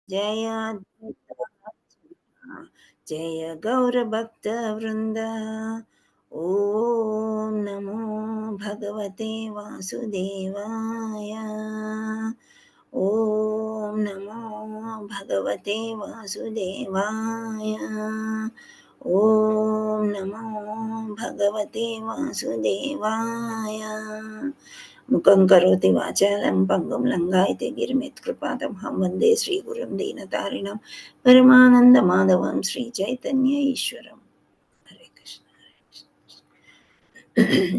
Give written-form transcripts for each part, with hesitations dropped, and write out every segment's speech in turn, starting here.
జయ జయ గౌరభక్తవృంద. ఓం నమో భగవతే వాసుదేవాయ. ఓం నమో భగవతే వాసుదేవాయ. ఓం నమో భగవతే వాసుదేవాయ. ముఖం కరోతి వాచాలం పంగుం లంఘాయతే గిరిమిత్కృపాతమహం వందే శ్రీగురుం దీనతారిణం పరమానందమాధవం శ్రీచైతన్య ఈశ్వరం. హరే కృష్ణ హరే కృష్ణ.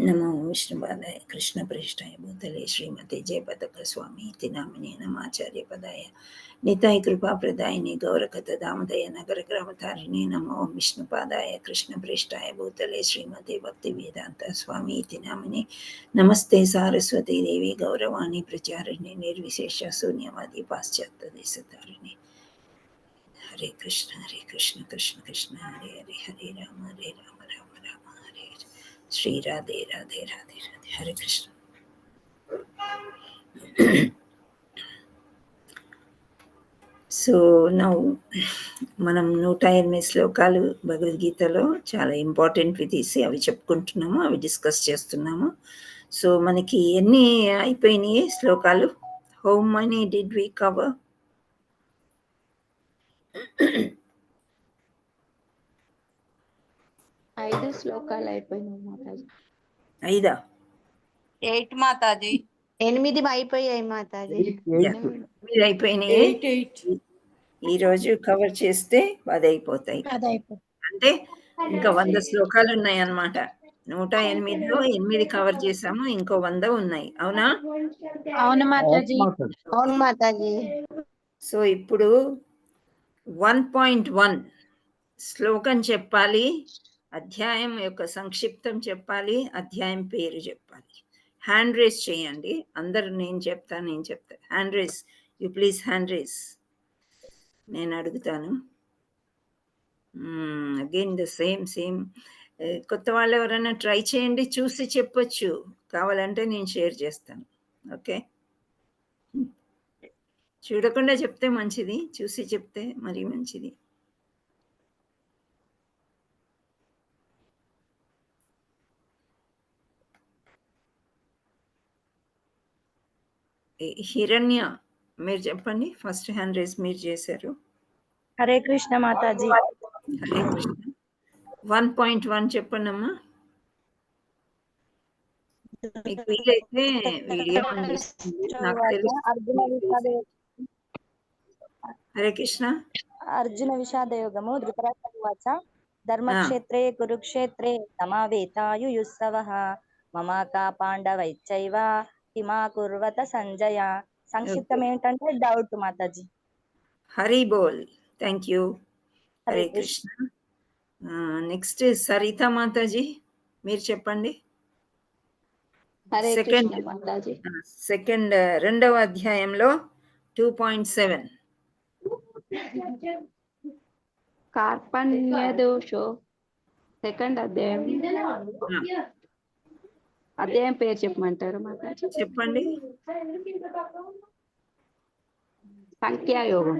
నమో విష్ణుపాదాయ కృష్ణప్రేష్ఠాయ భూతలే శ్రీమతే జయపతాక స్వామి ఇతి నామినే నమాచార్య పదాయ నితాయ కృపాప్రదాయిని గౌరకథ దామదయ నగర గ్రామతారిణి. నమో విష్ణుపాదాయ కృష్ణప్రేష్ఠాయ భూతలే శ్రీమతే భక్తి వేదాంత స్వామి ఇతి నామినే నమస్తే సారస్వతీ దేవి గౌరవాణి ప్రచారిణి నిర్విశేష శూన్యవాది పాశ్చాత్య దేశతారిణి. హరే కృష్ణ కృష్ణ కృష్ణ హరే హరే హరే రామ రామ రామ హరే హరే. శ్రీ రాధే రాధే రాధే రాధే. హరే కృష్ణ. సో నౌ మనం 108 శ్లోకాలు భగవద్గీతలో చాలా ఇంపార్టెంట్వి తీసి అవి చెప్పుకుంటున్నాము, అవి డిస్కస్ చేస్తున్నాము. సో మనకి ఎన్ని అయిపోయినాయి శ్లోకాలు? How many did we cover? 5 శ్లోకాలు అయిపోయినాయి మాతాజీ. 5 8 మాతాజీ. 8 అయిపోయాయి మాతాజీ. 8 అయిపోయినాయి. ఈ రోజు కవర్ చేస్తే 10 అయిపోతాయి. అంటే ఇంకా 100 శ్లోకాలు ఉన్నాయి అన్నమాట. 108లో 8 కవర్ చేసాము, ఇంకో 100 ఉన్నాయి. అవునా? అవును మాతాజీ. అవును మాతాజీ. సో ఇప్పుడు 1.1 శ్లోకం చెప్పాలి, అధ్యాయం యొక్క సంక్షిప్తం చెప్పాలి, అధ్యాయం పేరు చెప్పాలి. హ్యాండ్ రేస్ చేయండి అందరు. నేను చెప్తా. Hand race, you please hand race. నేను అడుగుతాను. Again the same. కొత్త వాళ్ళు ఎవరైనా ట్రై చేయండి, చూసి చెప్పొచ్చు. కావాలంటే నేను షేర్ చేస్తాను. ఓకే, చూడకుండా చెప్తే మంచిది, చూసి చెప్తే మరీ మంచిది. హిరణ్య మీరు చెప్పండి. ఫస్ట్ హ్యాండ్ రేస్ మీరు చేశారు. హరే కృష్ణ మాతాజీ. హరే కృష్ణ. 1.1 చెప్పండి అమ్మా. మీకు వీలైతే వీడియో ఆన్ చేస్తుంది. నాకు తెలుసు. హరే కృష్ణ. అర్జున విషాద యోగము. ధృతరాష్ట్రవాచ ధర్మక్షేత్రే కురుక్షేత్రే సమావేతాయుయుత్సవః మమాకా పాండవైశ్చైవ కిమా కుర్వత సంజయ. సంక్షిప్తం ఏంటంటే డౌట్ మాతాజీ. హరి బోల్. Thank you. Hare Krishna. Next Saritha Mataji మీరు చెప్పండి. సెకండ్ రెండవ అధ్యాయంలో 2.7 కార్పణ్య దోషో. సెకండ్ అధ్యాయం పేరు చెప్పమంటారు మాతాజీ? చెప్పండి. సాంఖ్యయోగం.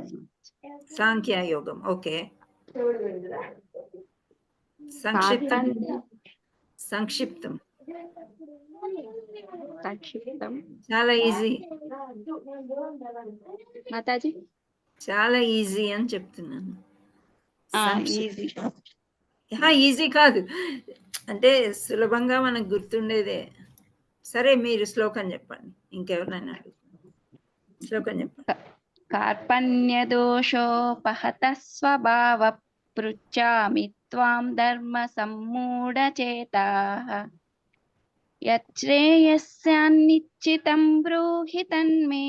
ఓకే, సంక్షిప్తం చాలా ఈజీ మాతాజీ. చాలా ఈజీ అని చెప్తున్నాను. ఈజీ కాదు అంటే సులభంగా మనకు గుర్తుండేదే. సరే మీరు శ్లోకం చెప్పండి. ఇంకెవరైనా శ్లోకం చెప్పండి. కార్పణ్యదోషోపహత స్వభావ పృచ్ఛామి త్వాం ధర్మ సమ్మూఢచేతాః యచ్ఛ్రేయస్యాన్నిశ్చితం బ్రూహి తన్మే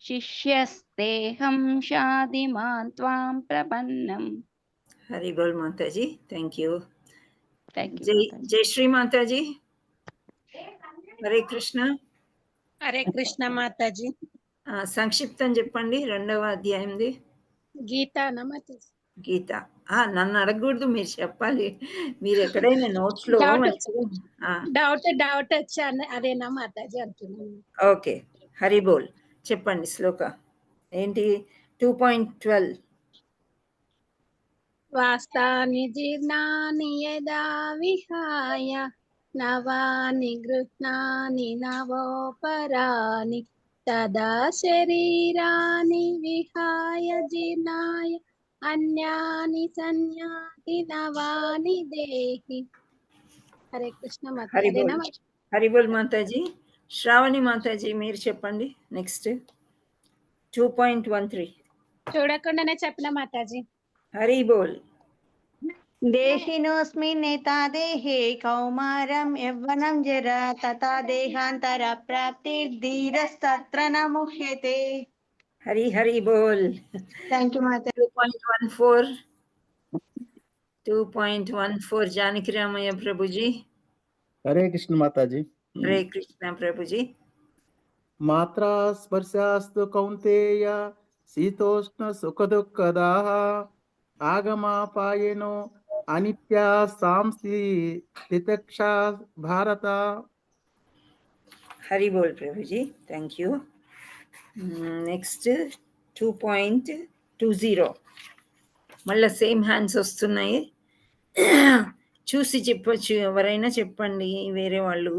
శిష్యస్తేహం షాదిమాన్ త్వాం ప్రపన్నం. హరి బోల్ మాతాజీ. Thank you. జై శ్రీ మాతాజీ. హరే కృష్ణ. హరే కృష్ణ మాతాజీ. సంక్షిప్తం చెప్పండి రెండవ అధ్యాయంది. గీత. నన్ను అడగకూడదు, మీరు చెప్పాలి. మీరు ఎక్కడైనా నోట్స్ లో డౌట్ వచ్చా అదేనా మాతాజీ అంటున్నాను. ఓకే, హరి బోల్ చెప్పండి. శ్లోక ఏంటి? 2.12. వాస్తాని జీర్ణాని యదా విహాయ నవాని గృహ్ణాని నవోపరాని తదా శరీరాని విహాయ జీర్ణాయ అన్యాని సంయాతి నవాని దేహి. హరే కృష్ణ మాత. హరిబోల్ హరిబోల్ మాతాజీ. శ్రావణి మాతాజీ మీరు చెప్పండి నెక్స్ట్. 2.13. చూడకుండానే చెప్పిన మాతాజీ. హరిబోల్. దేహినోస్మిన్ నేతా దేహే కౌమారం యవ్వనం జరా తథా దేహాంతర ప్రాప్తిర్ధీరస్తత్ర న ముహ్యతే. హరి హరి బోల్. థ్యాంక్ యూ మాత. 2.14. 2.14 जानकी रामయ్య ప్రభుజీ. हरे कृष्ण माता जी. हरे कृष्ण ప్రభుజీ. मात्रा स्पर्शास्तु कौन्तेय शीतोष्ण सुख दुःखदाः आगमापायनो अनित्या सांसि तितिक्षा भारत. హరి బోల్ ప్రభుజీ. Thank you. నెక్స్ట్ 2.20. మళ్ళీ సేమ్ హ్యాండ్స్ వస్తున్నాయి. చూసి చెప్పొచ్చు, ఎవరైనా చెప్పండి వేరే వాళ్ళు.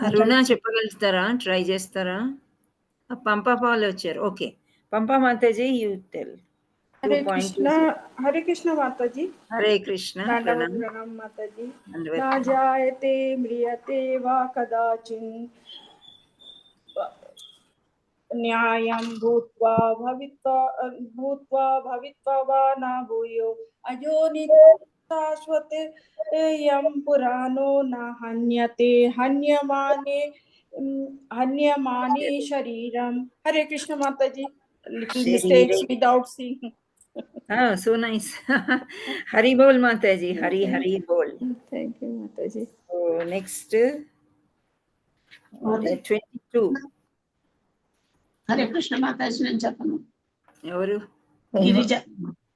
అరుణ చెప్పగలుగుతారా? ట్రై చేస్తారా? పంపా పాలు వచ్చారు. ఓకే, పంపా మాతాజీ యూ టెల్. हरे कृष्ण माता जी. हरे कृष्ण. प्रणाम माता जी. ना जायते म्रियते वा कदाचिन न्यायं भूत्वा भवित्वा वा न भूयो अजो शाश्वते यं पुराणो न हन्यते हन्यमाने शरीरम. हरे कृष्ण माता जी. Little mistakes without seeing. So nice. Hari bol Mataji. Hari Hari bol. Thank you Mataji. So next 22. Hare Krishna Mataji నేను చెప్పను. ఎవరు?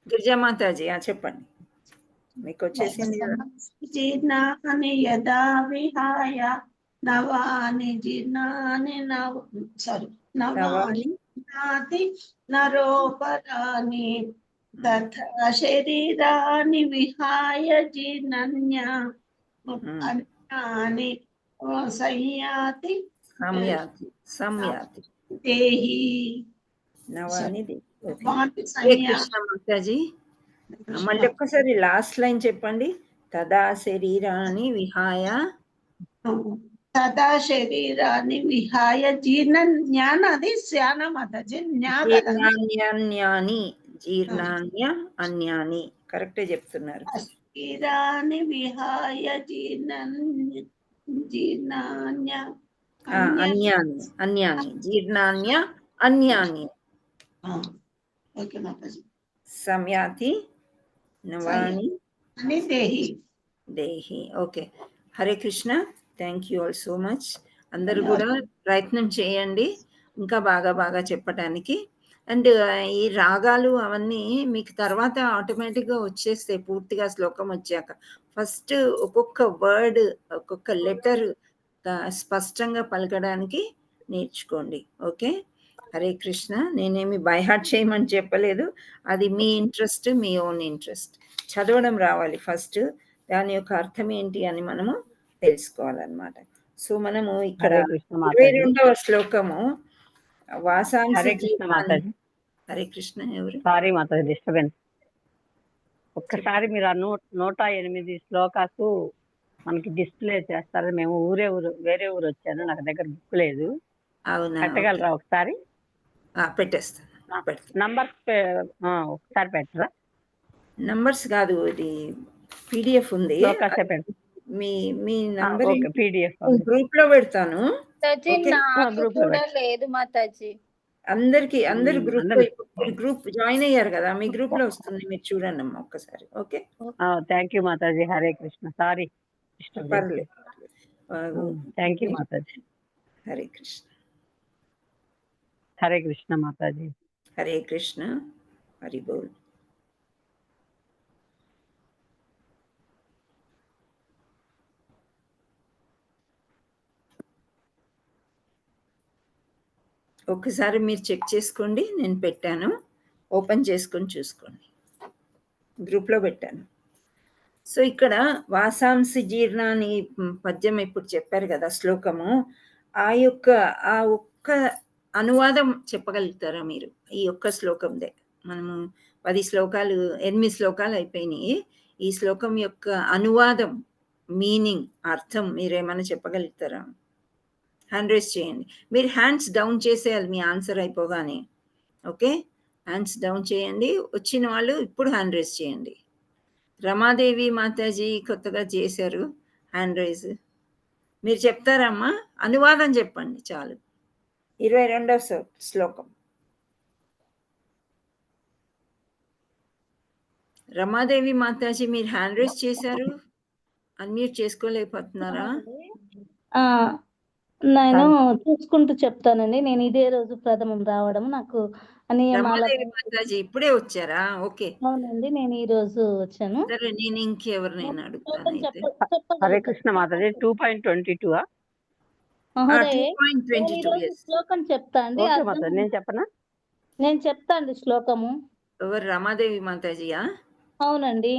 గిరిజా మాతాజీ చెప్పండి, మీకు వచ్చేసింది కదా. జీర్ణాని యదా విహాయ నవాని జీర్ణాని నవాని నాతి నరోపరాని తథా శరీరాని విహాయ జీర్ణాని సంయాతి దేహి నవాని కృష్ణ మాతాజీ. మళ్ళీ ఒక్కసారి లాస్ట్ లైన్ చెప్పండి. తదా శరీరాన్ని విహాయ తదా శరీరాన్ని విహాయ జీర్ణ జ్ఞాన అది శ్యాన మాతాజీ. జీర్ణాన్య అన్యాని కరెక్ట్ చెప్తున్నారు. శరీరాన్ని విహాయ జీర్ణాన్య అన్యాని జీర్ణాన్య అన్యాని ఓకే మాతాజీ. సంయాతి నవాని అని దేహి. Okay, Hare Krishna. Thank you all so much. అందరూ కూడా ప్రయత్నం చేయండి ఇంకా బాగా చెప్పడానికి. అండ్ ఈ రాగాలు అవన్నీ మీకు తర్వాత ఆటోమేటిక్గా వచ్చేస్తాయి పూర్తిగా శ్లోకం వచ్చాక. ఫస్ట్ ఒక్కొక్క వర్డ్ ఒక్కొక్క లెటర్ స్పష్టంగా పలకడానికి నేర్చుకోండి. ఓకే, హరే కృష్ణ. నేనేమి బై హార్ట్ చేయమని చెప్పలేదు, అది మీ ఇంట్రెస్ట్, మీ ఓన్ ఇంట్రెస్ట్. చదవడం రావాలి ఫస్ట్, దాని యొక్క అర్థం ఏంటి అని మనము తెలుసుకోవాలన్నమాట. సో మనము ఇక్కడ 22వ శ్లోకము వాసాంసి. హరే కృష్ణ. ఎవరు? Sorry Mataji, disturbance. ఒక్కసారి మీరు 108 శ్లోకాసు మనకి డిస్ప్లే చేస్తారు. మేము వేరే ఊరు వచ్చాను, నాకు దగ్గర బుక్ లేదు. అవునా? పెట్టగలరా ఒకసారి? పెట్టేస్తాను. నంబర్స్ ఒకసారి పెట్టరా? నంబర్స్ కాదు, ఇది పీడిఎఫ్ ఉంది. మీ నంబర్ పీడిఎఫ్ గ్రూప్ లో పెడతాను. లేదు మాతాజీ. అందరు గ్రూప్ జాయిన్ అయ్యారు కదా, మీ గ్రూప్ లో వస్తుంది, మీరు చూడండి అమ్మా ఒక్కసారి. ఓకే, థ్యాంక్ యూ మాతాజీ. హరే కృష్ణ. సారీ, పర్లేదు. థ్యాంక్ యూ మాతాజీ. హరే కృష్ణ. హరే కృష్ణ మాతాజీ. హరే కృష్ణ. హరి బోల్. ఒక్కసారి మీరు చెక్ చేసుకోండి. నేను పెట్టాను, ఓపెన్ చేసుకొని చూసుకోండి, గ్రూప్లో పెట్టాను. సో ఇక్కడ వాసాంసి జీర్ణ అని పద్యం ఇప్పుడు చెప్పారు కదా, శ్లోకము. ఆ ఒక్క అనువాదం చెప్పగలుగుతారా మీరు? ఈ ఒక్క శ్లోకందే. మనము 8 శ్లోకాలు అయిపోయినాయి. ఈ శ్లోకం యొక్క అనువాదం, మీనింగ్, అర్థం మీరేమైనా చెప్పగలుగుతారా? హ్యాండ్ రైజ్ చేయండి. మీరు హ్యాండ్స్ డౌన్ చేసేయాలి మీ ఆన్సర్ అయిపోగానే. ఓకే, హ్యాండ్స్ డౌన్ చేయండి. వచ్చిన వాళ్ళు ఇప్పుడు హ్యాండ్ రైజ్ చేయండి. రమాదేవి మాతాజీ కొత్తగా చేశారు హ్యాండ్ రైజ్. మీరు చెప్తారమ్మా? అనువాదం చెప్పండి చాలు. 22వ శ్లోకం. రమాదేవి మాతాజీ మీరు హ్యాండ్ రైజ్ చేశారు, అన్మ్యూట్ చేసుకోలేకపోతున్నారా? నేను చూసుకుంటూ చెప్తానండి. నేను ఇదే రోజు ప్రథమం రావడం, నాకు రమాదేవి మాతాజీ ఇప్పుడే వచ్చారా? ఓకే, అవునండి, నేను ఈ రోజు వచ్చాను. సరే, నేను ఇంకెవరినైనా అడుగుతాను అయితే. హరే కృష్ణ మాతాజీ 2.22 శ్లోకం చెప్తా అండి. నేను చెప్పనా? నేను చెప్తా అండి శ్లోకము. ఎవరు? రమాదేవి మాతాజీయా? అవునండి.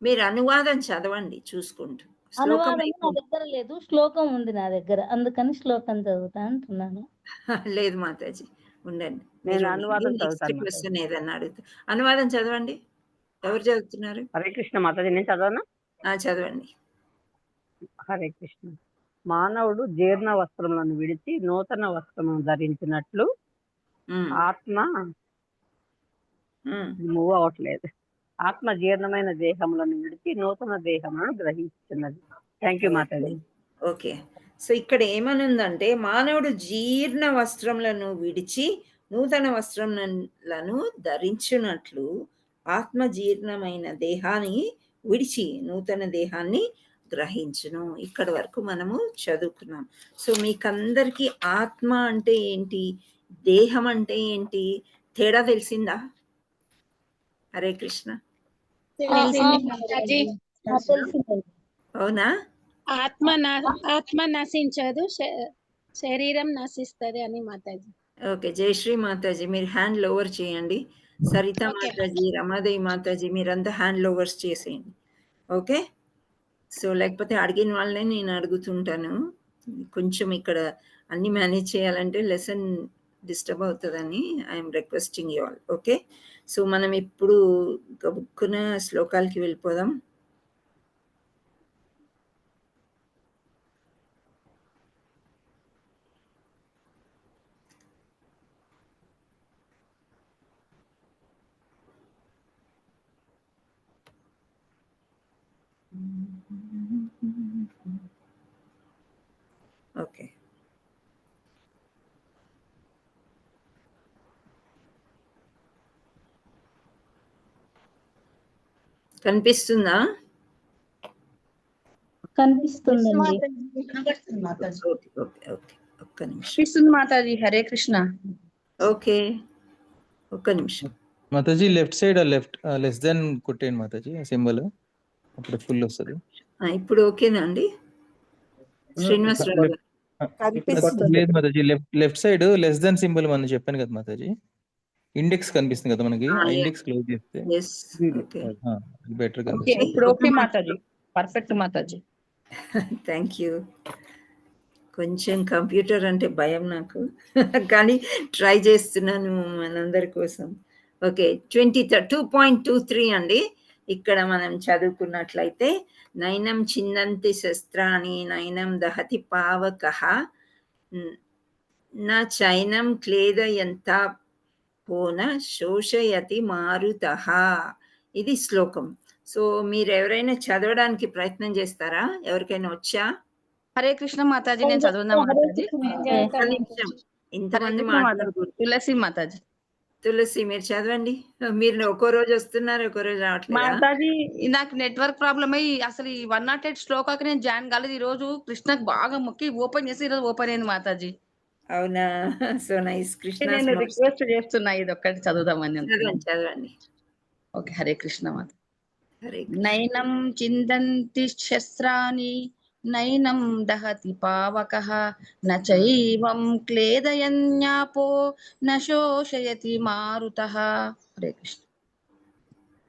మీరు అనువాదం చదవండి చూసుకుంటూ. అనువాదం నా దగ్గర లేదు, శ్లోకం ఉంది నా దగ్గర, అందుకని శ్లోకం చదువుతా అంటున్నాను. లేదు మాతాజీ, ఉండండి. నేను అనువాదం చదువుతాను. క్వశ్చన్ ఏదన్నా అడుగుతా. అనువాదం చదవండి. ఎవరు చదువుతున్నారు? హరే కృష్ణ మాతాజీ, నేను చదవనా? చదవండి. హరే కృష్ణ. మానవుడు జీర్ణ వస్త్రములను విడిచి నూతన వస్త్రమును ధరించినట్లు ఆత్మ మూవ్ అవట్లేదు. ఆత్మ జీర్ణమైన దేహములను విడిచి నూతన దేహములను గ్రహించున్నది. థ్యాంక్ యూ మాతాజీ. ఓకే, సో ఇక్కడ ఏమనుందంటే, మానవుడు జీర్ణ వస్త్రములను విడిచి నూతన వస్త్రములను ధరించున్నట్లు ఆత్మ జీర్ణమైన దేహాన్ని విడిచి నూతన దేహాన్ని గ్రహించును. ఇక్కడ వరకు మనము చదువుకున్నాం. సో మీకందరికీ ఆత్మ అంటే ఏంటి, దేహం అంటే ఏంటి తేడా తెలిసిందా? హరే కృష్ణ. అవునా? ఆత్మ నశించదు, శరీరం నశిస్తుంది అని మాతాజీ. ఓకే, జయశ్రీ మాతాజీ మీరు హ్యాండ్ లోవర్ చేయండి. సరిత మాతాజీ, రమాదేవి మాతాజీ మీరంతా హ్యాండ్ లోవర్స్ చేసేయండి. ఓకే, సో లేకపోతే అడిగిన వాళ్ళనే నేను అడుగుతుంటాను. కొంచెం ఇక్కడ అన్ని మేనేజ్ చేయాలంటే లెసన్ డిస్టర్బ్ అవుతుందని I'm requesting you all. Okay, so మనం ఇప్పుడు గబుక్కున శ్లోకాలకి వెళ్ళిపోదాం. ఓకే, కనిపిస్తుందా? కనిపిస్తుందండి. ఒక్క నిమిషం మాతాజీ. హరే కృష్ణ. ఓకే, ఒక్క నిమిషం మాతాజీ. లెఫ్ట్ సైడ్ లెస్ దెన్ కొట్టేయండి మాతాజీ, సింబల్ అప్పుడు ఫుల్ వస్తుంది. ఇప్పుడు ఓకేనా అండి శ్రీనివాస్ రావు గారు? లేదు Mataji, left side less than symbol మనం చెప్పాను కదా మాతాజీ, ఇండెక్స్ కనిపిస్తుంది కదా మనకి, ఇండెక్స్ క్లోజ్ చేస్తే బెటర్ కనిపిస్తుంది. ఇప్పుడు okay Mataji, perfect Mataji. Thank you. కొంచెం కంప్యూటర్ అంటే భయం నాకు, కానీ ట్రై చేస్తున్నాను మనందరి కోసం. ఓకే, 2.23 అండి. ఇక్కడ మనం చదువుకున్నట్లయితే, నైనం చిందంతి శస్త్రాన్ని నైనం దహతి పావకః న చైనం క్లేదయంత పోన శోషయతి మారుతః. ఇది శ్లోకం. సో మీరు ఎవరైనా చదవడానికి ప్రయత్నం చేస్తారా? ఎవరికైనా వచ్చా? హరే కృష్ణ మాతాజీ, నేను చదువునా మాతాజీ? ఇంతమంది తులసి మాతాజీ. తులసి మీరు చదవండి. మీరు ఒక్కో రోజు వస్తున్నారు, ఒక్కో రోజు రావట్లేదు మాతాజీ. నాకు నెట్వర్క్ ప్రాబ్లమ్ అయ్యి అసలు ఈ 108 శ్లోకాకి నేను జాయిన్ కాలేదు. ఈ రోజు కృష్ణకు బాగా మొక్కి ఓపెన్ చేసి ఈరోజు ఓపెన్ అయింది మాతాజీ. అవునా? So nice. కృష్ణ నేను రిక్వెస్ట్ చేస్తున్నా ఇది ఒక్కటి చదువుదామని. చదవండి. ఓకే, హరే కృష్ణ మాత. నైనం చిందంతి శస్త్రాని నైనం దహతి పావకః న చైవం క్లేదయన్యాపో న శోషయతి మారుతః. హరే కృష్ణ.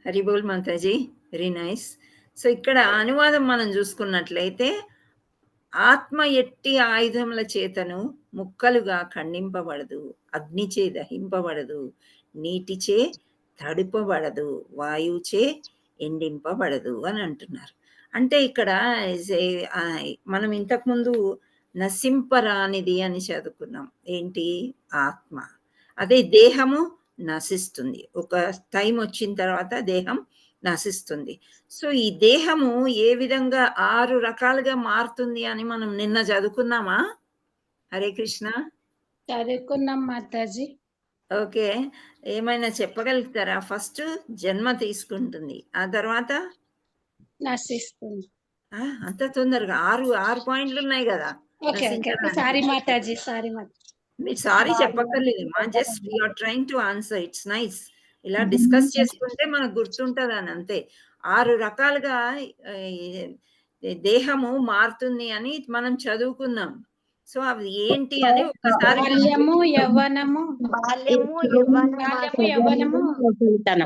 హరిబోల్ మాతాజీ, వెరీ నైస్. సో ఇక్కడ అనువాదం మనం చూసుకున్నట్లయితే ఆత్మ ఎట్టి ఆయుధముల చేతను ముక్కలుగా ఖండింపబడదు, అగ్నిచే దహింపబడదు, నీటిచే తడుపబడదు, వాయువుచే ఎండింపబడదు అని అంటున్నారు. అంటే ఇక్కడ మనం ఇంతకుముందు నశింపరానిది అని చదువుకున్నాం. ఏంటి? ఆత్మ. అదే దేహము నశిస్తుంది, ఒక టైం వచ్చిన తర్వాత దేహం నశిస్తుంది. సో ఈ దేహము ఏ విధంగా 6 రకాలుగా మారుతుంది అని మనం నిన్న చదువుకున్నామా? హరే కృష్ణ. చదువుకున్నాం మాతాజీ. ఓకే, ఏమైనా చెప్పగలుగుతారా? ఫస్ట్ జన్మ తీసుకుంటుంది, ఆ తర్వాత నశిస్తుంది. అంత తొందరగా 6 పాయింట్లు ఉన్నాయి కదా. సారీ మాతాజీ, సారీ మాతాజీ. మీరు సారీ చెప్పక్కర్లేదమ్మా, just you're trying to answer. It's nice. ఇలా డిస్కస్ చేసుకుంటే మనకు గుర్తుంటది అని అంతే. 6 రకాలుగా దేహము మారుతుంది అని మనం చదువుకున్నాం. సో అవి ఏంటి అని ఒక్కసారి బాల్యము, యవ్వనము,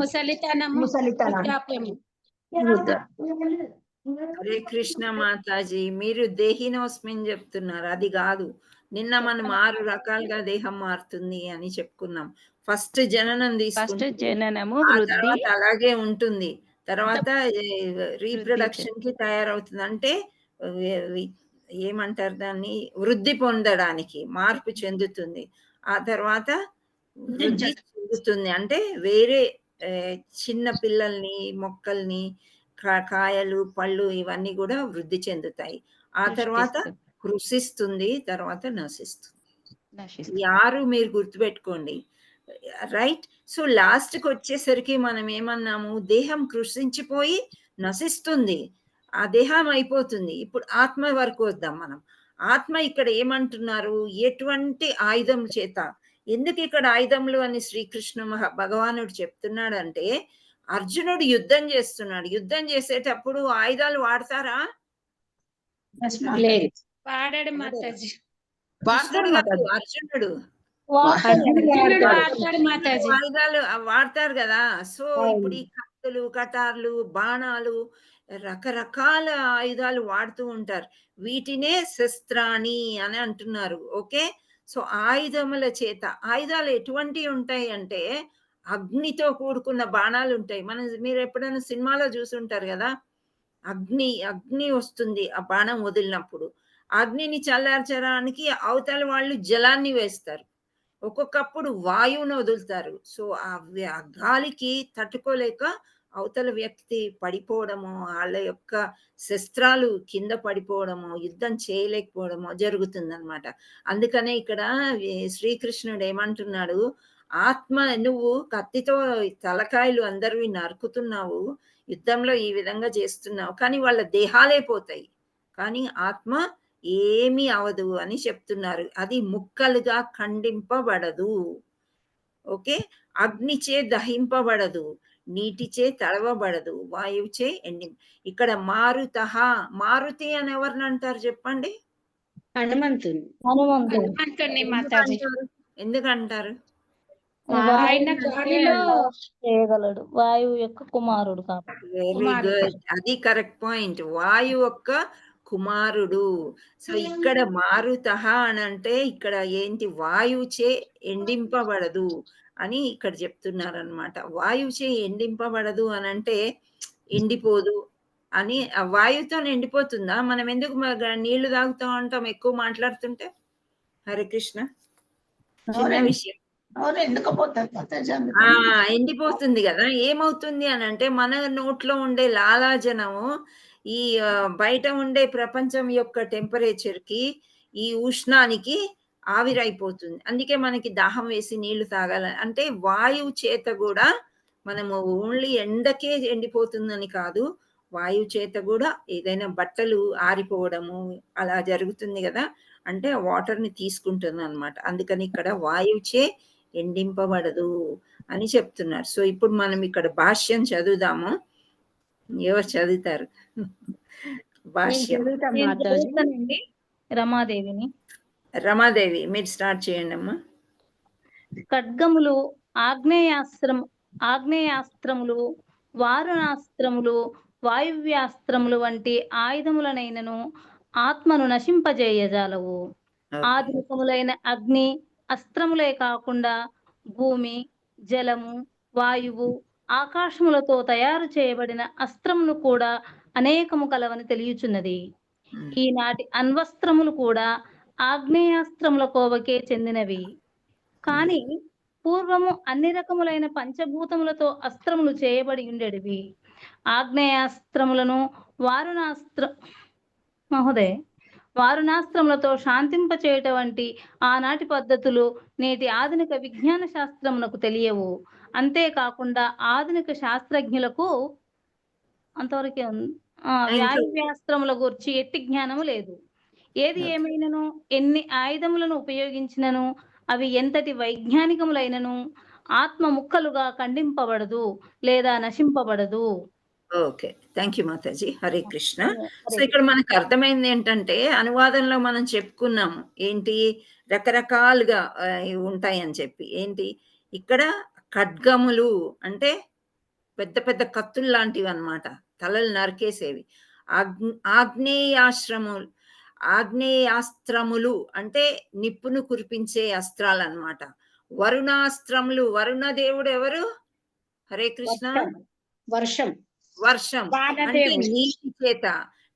ముసలితనము. హరే కృష్ణ మాతాజీ, మీరు దేహినోస్మిన్ చెప్తున్నారు, అది కాదు. నిన్న మనం 6 రకాలుగా దేహం మారుతుంది అని చెప్పుకున్నాం. ఫస్ట్ జననం తీసుకుంటే తర్వాత అలాగే ఉంటుంది, తర్వాత రీప్రొడక్షన్ కి తయారవుతుంది. అంటే ఏమంటారు దాన్ని, వృద్ధి పొందడానికి మార్పు చెందుతుంది. ఆ తర్వాత వృద్ధి చెందుతుంది అంటే వేరే చిన్న పిల్లల్ని, మొక్కల్ని, కాయలు, పళ్ళు ఇవన్నీ కూడా వృద్ధి చెందుతాయి. ఆ తర్వాత కృషిస్తుంది, తర్వాత నశిస్తుంది. ఈ 6 మీరు గుర్తుపెట్టుకోండి, రైట్? సో లాస్ట్ కి వచ్చేసరికి మనం ఏమన్నాము? దేహం కృషించిపోయి నశిస్తుంది, ఆ దేహం అయిపోతుంది. ఇప్పుడు ఆత్మ వరకు వద్దాం మనం. ఆత్మ ఇక్కడ ఏమంటున్నారు? ఎటువంటి ఆయుధం చేత. ఎందుకు ఇక్కడ ఆయుధములు అని శ్రీకృష్ణ భగవానుడు చెప్తున్నాడంటే, అర్జునుడు యుద్ధం చేస్తున్నాడు. యుద్ధం చేసేటప్పుడు ఆయుధాలు వాడతారా? వాడాడు మాతాజీ. అర్జునుడు ఆయుధాలు వాడతారు కదా. సో ఇప్పుడు ఈ కత్తులు, కటార్లు, బాణాలు, రకరకాల ఆయుధాలు వాడుతూ ఉంటారు. వీటినే శస్త్రాణి అని అంటున్నారు. ఓకే, సో ఆయుధముల చేత. ఆయుధాలు ఎటువంటివి ఉంటాయి అంటే అగ్నితో కూడుకున్న బాణాలు ఉంటాయి. మీరు ఎప్పుడైనా సినిమాలో చూసుంటారు కదా, అగ్ని వస్తుంది ఆ బాణం వదిలినప్పుడు. అగ్నిని చల్లార్చడానికి అవతల వాళ్ళు జలాన్ని వేస్తారు, ఒక్కొక్కప్పుడు వాయువును వదులుతారు. సో ఆ గాలికి తట్టుకోలేక అవతల వ్యక్తి పడిపోవడము, వాళ్ళ యొక్క శస్త్రాలు కింద పడిపోవడము, యుద్ధం చేయలేకపోవడము జరుగుతుందన్నమాట. అందుకనే ఇక్కడ శ్రీకృష్ణుడు ఏమంటున్నాడు? ఆత్మ, నువ్వు కత్తితో తలకాయలు అందరివి నరుకుతున్నావు, యుద్ధంలో ఈ విధంగా చేస్తున్నావు, కానీ వాళ్ళ దేహాలే పోతాయి, కానీ ఆత్మ ఏమీ అవదు అని చెప్తున్నారు. అది ముక్కలుగా ఖండింపబడదు. ఓకే, అగ్నిచే దహింపబడదు, నీటిచే తడవబడదు, వాయువుచే ఇక్కడ మారుతః. మారుతి అని ఎవరిని అంటారు చెప్పండి? హనుమంతుని. ఎందుకంటారు? చేయగలడు, వాయువు యొక్క కుమారుడు కాబట్టి. వెరీ గుడ్, అది కరెక్ట్ పాయింట్. వాయువు యొక్క కుమారుడు. సో ఇక్కడ మారుతః అని అంటే ఇక్కడ ఏంటి? వాయువుచే ఎండింపబడదు అని ఇక్కడ చెప్తున్నారు అనమాట. వాయువుచే ఎండింపబడదు అని అంటే ఎండిపోదు అని. ఆ వాయువుతో ఎండిపోతుందా? మనం ఎందుకు నీళ్లు తాగుతూ ఉంటాం ఎక్కువ మాట్లాడుతుంటే? హరే కృష్ణ. చిన్న విషయం, ఎండిపోతుంది కదా. ఏమవుతుంది అని అంటే మన నోట్లో ఉండే లాలాజనము ఈ బయట ఉండే ప్రపంచం యొక్క టెంపరేచర్ కి, ఈ ఉష్ణానికి ఆవిరైపోతుంది. అందుకే మనకి దాహం వేసి నీళ్లు తాగాల అంటే వాయువు చేత కూడా మనము ఓన్లీ ఎండకే ఎండిపోతుందని కాదు, వాయువు చేత కూడా ఏదైనా బట్టలు ఆరిపోవడము అలా జరుగుతుంది కదా. అంటే వాటర్ ని తీసుకుంటుంది అనమాట. అందుకని ఇక్కడ వాయువుచే ఎండింపబడదు అని చెప్తున్నారు. సో ఇప్పుడు మనం ఇక్కడ భాష్యం చదువుదాము. ఎవరు చదువుతారు? భాష్యం నేను చదువుతానండి రమాదేవిని. రమాదేవి మీరు స్టార్ట్ చేయండి అమ్మా. ఖడ్గములు, ఆగ్నేయాస్త్రములు, వారుణాస్త్రములు, వాయువ్యాస్త్రములు వంటి ఆయుధములనైనను ఆత్మను నశింపజేయజాలవు. ఆధునికములైన అగ్ని అస్త్రములే కాకుండా భూమి, జలము, వాయువు, ఆకాశములతో తయారు చేయబడిన అస్త్రములు కూడా అనేకము కలవని తెలియచున్నది. ఈనాటి అణ్వస్త్రములు కూడా ఆగ్నేయాస్త్రముల కోవకే చెందినవి. కానీ పూర్వము అన్ని రకములైన పంచభూతములతో అస్త్రములు చేయబడి ఉండేటివి. ఆగ్నేయాస్త్రములను వారుణాస్త్రములతో శాంతింపచేయట వంటి ఆనాటి పద్ధతులు నేటి ఆధునిక విజ్ఞాన శాస్త్రమునకు తెలియవు. అంతేకాకుండా ఆధునిక శాస్త్రజ్ఞులకు అంతవరకే వాయువ్యాస్త్రముల గురించి ఎట్టి జ్ఞానము లేదు. ఏది ఏమైనను ఎన్ని ఆయుధములను ఉపయోగించినను అవి ఎంతటి వైజ్ఞానికములైనను ఆత్మ ముక్కలుగా ఖండింపబడదు లేదా నశింపబడదు. ఓకే, థ్యాంక్ యూ మాతాజీ. హరే కృష్ణ. సో ఇక్కడ మనకు అర్థమైంది ఏంటంటే అనువాదంలో మనం చెప్పుకున్నాము ఏంటి రకరకాలుగా ఉంటాయని చెప్పి. ఏంటి ఇక్కడ ఖడ్గములు అంటే పెద్ద పెద్ద కత్తులు లాంటివి అన్నమాట, తలలు నరికేసేవి. ఆగ్నేయాస్త్రములు అంటే నిప్పును కురిపించే అస్త్రాలు అన్నమాట. వరుణాస్త్రములు, వరుణ దేవుడు ఎవరు? హరే కృష్ణ. వర్షం అంటే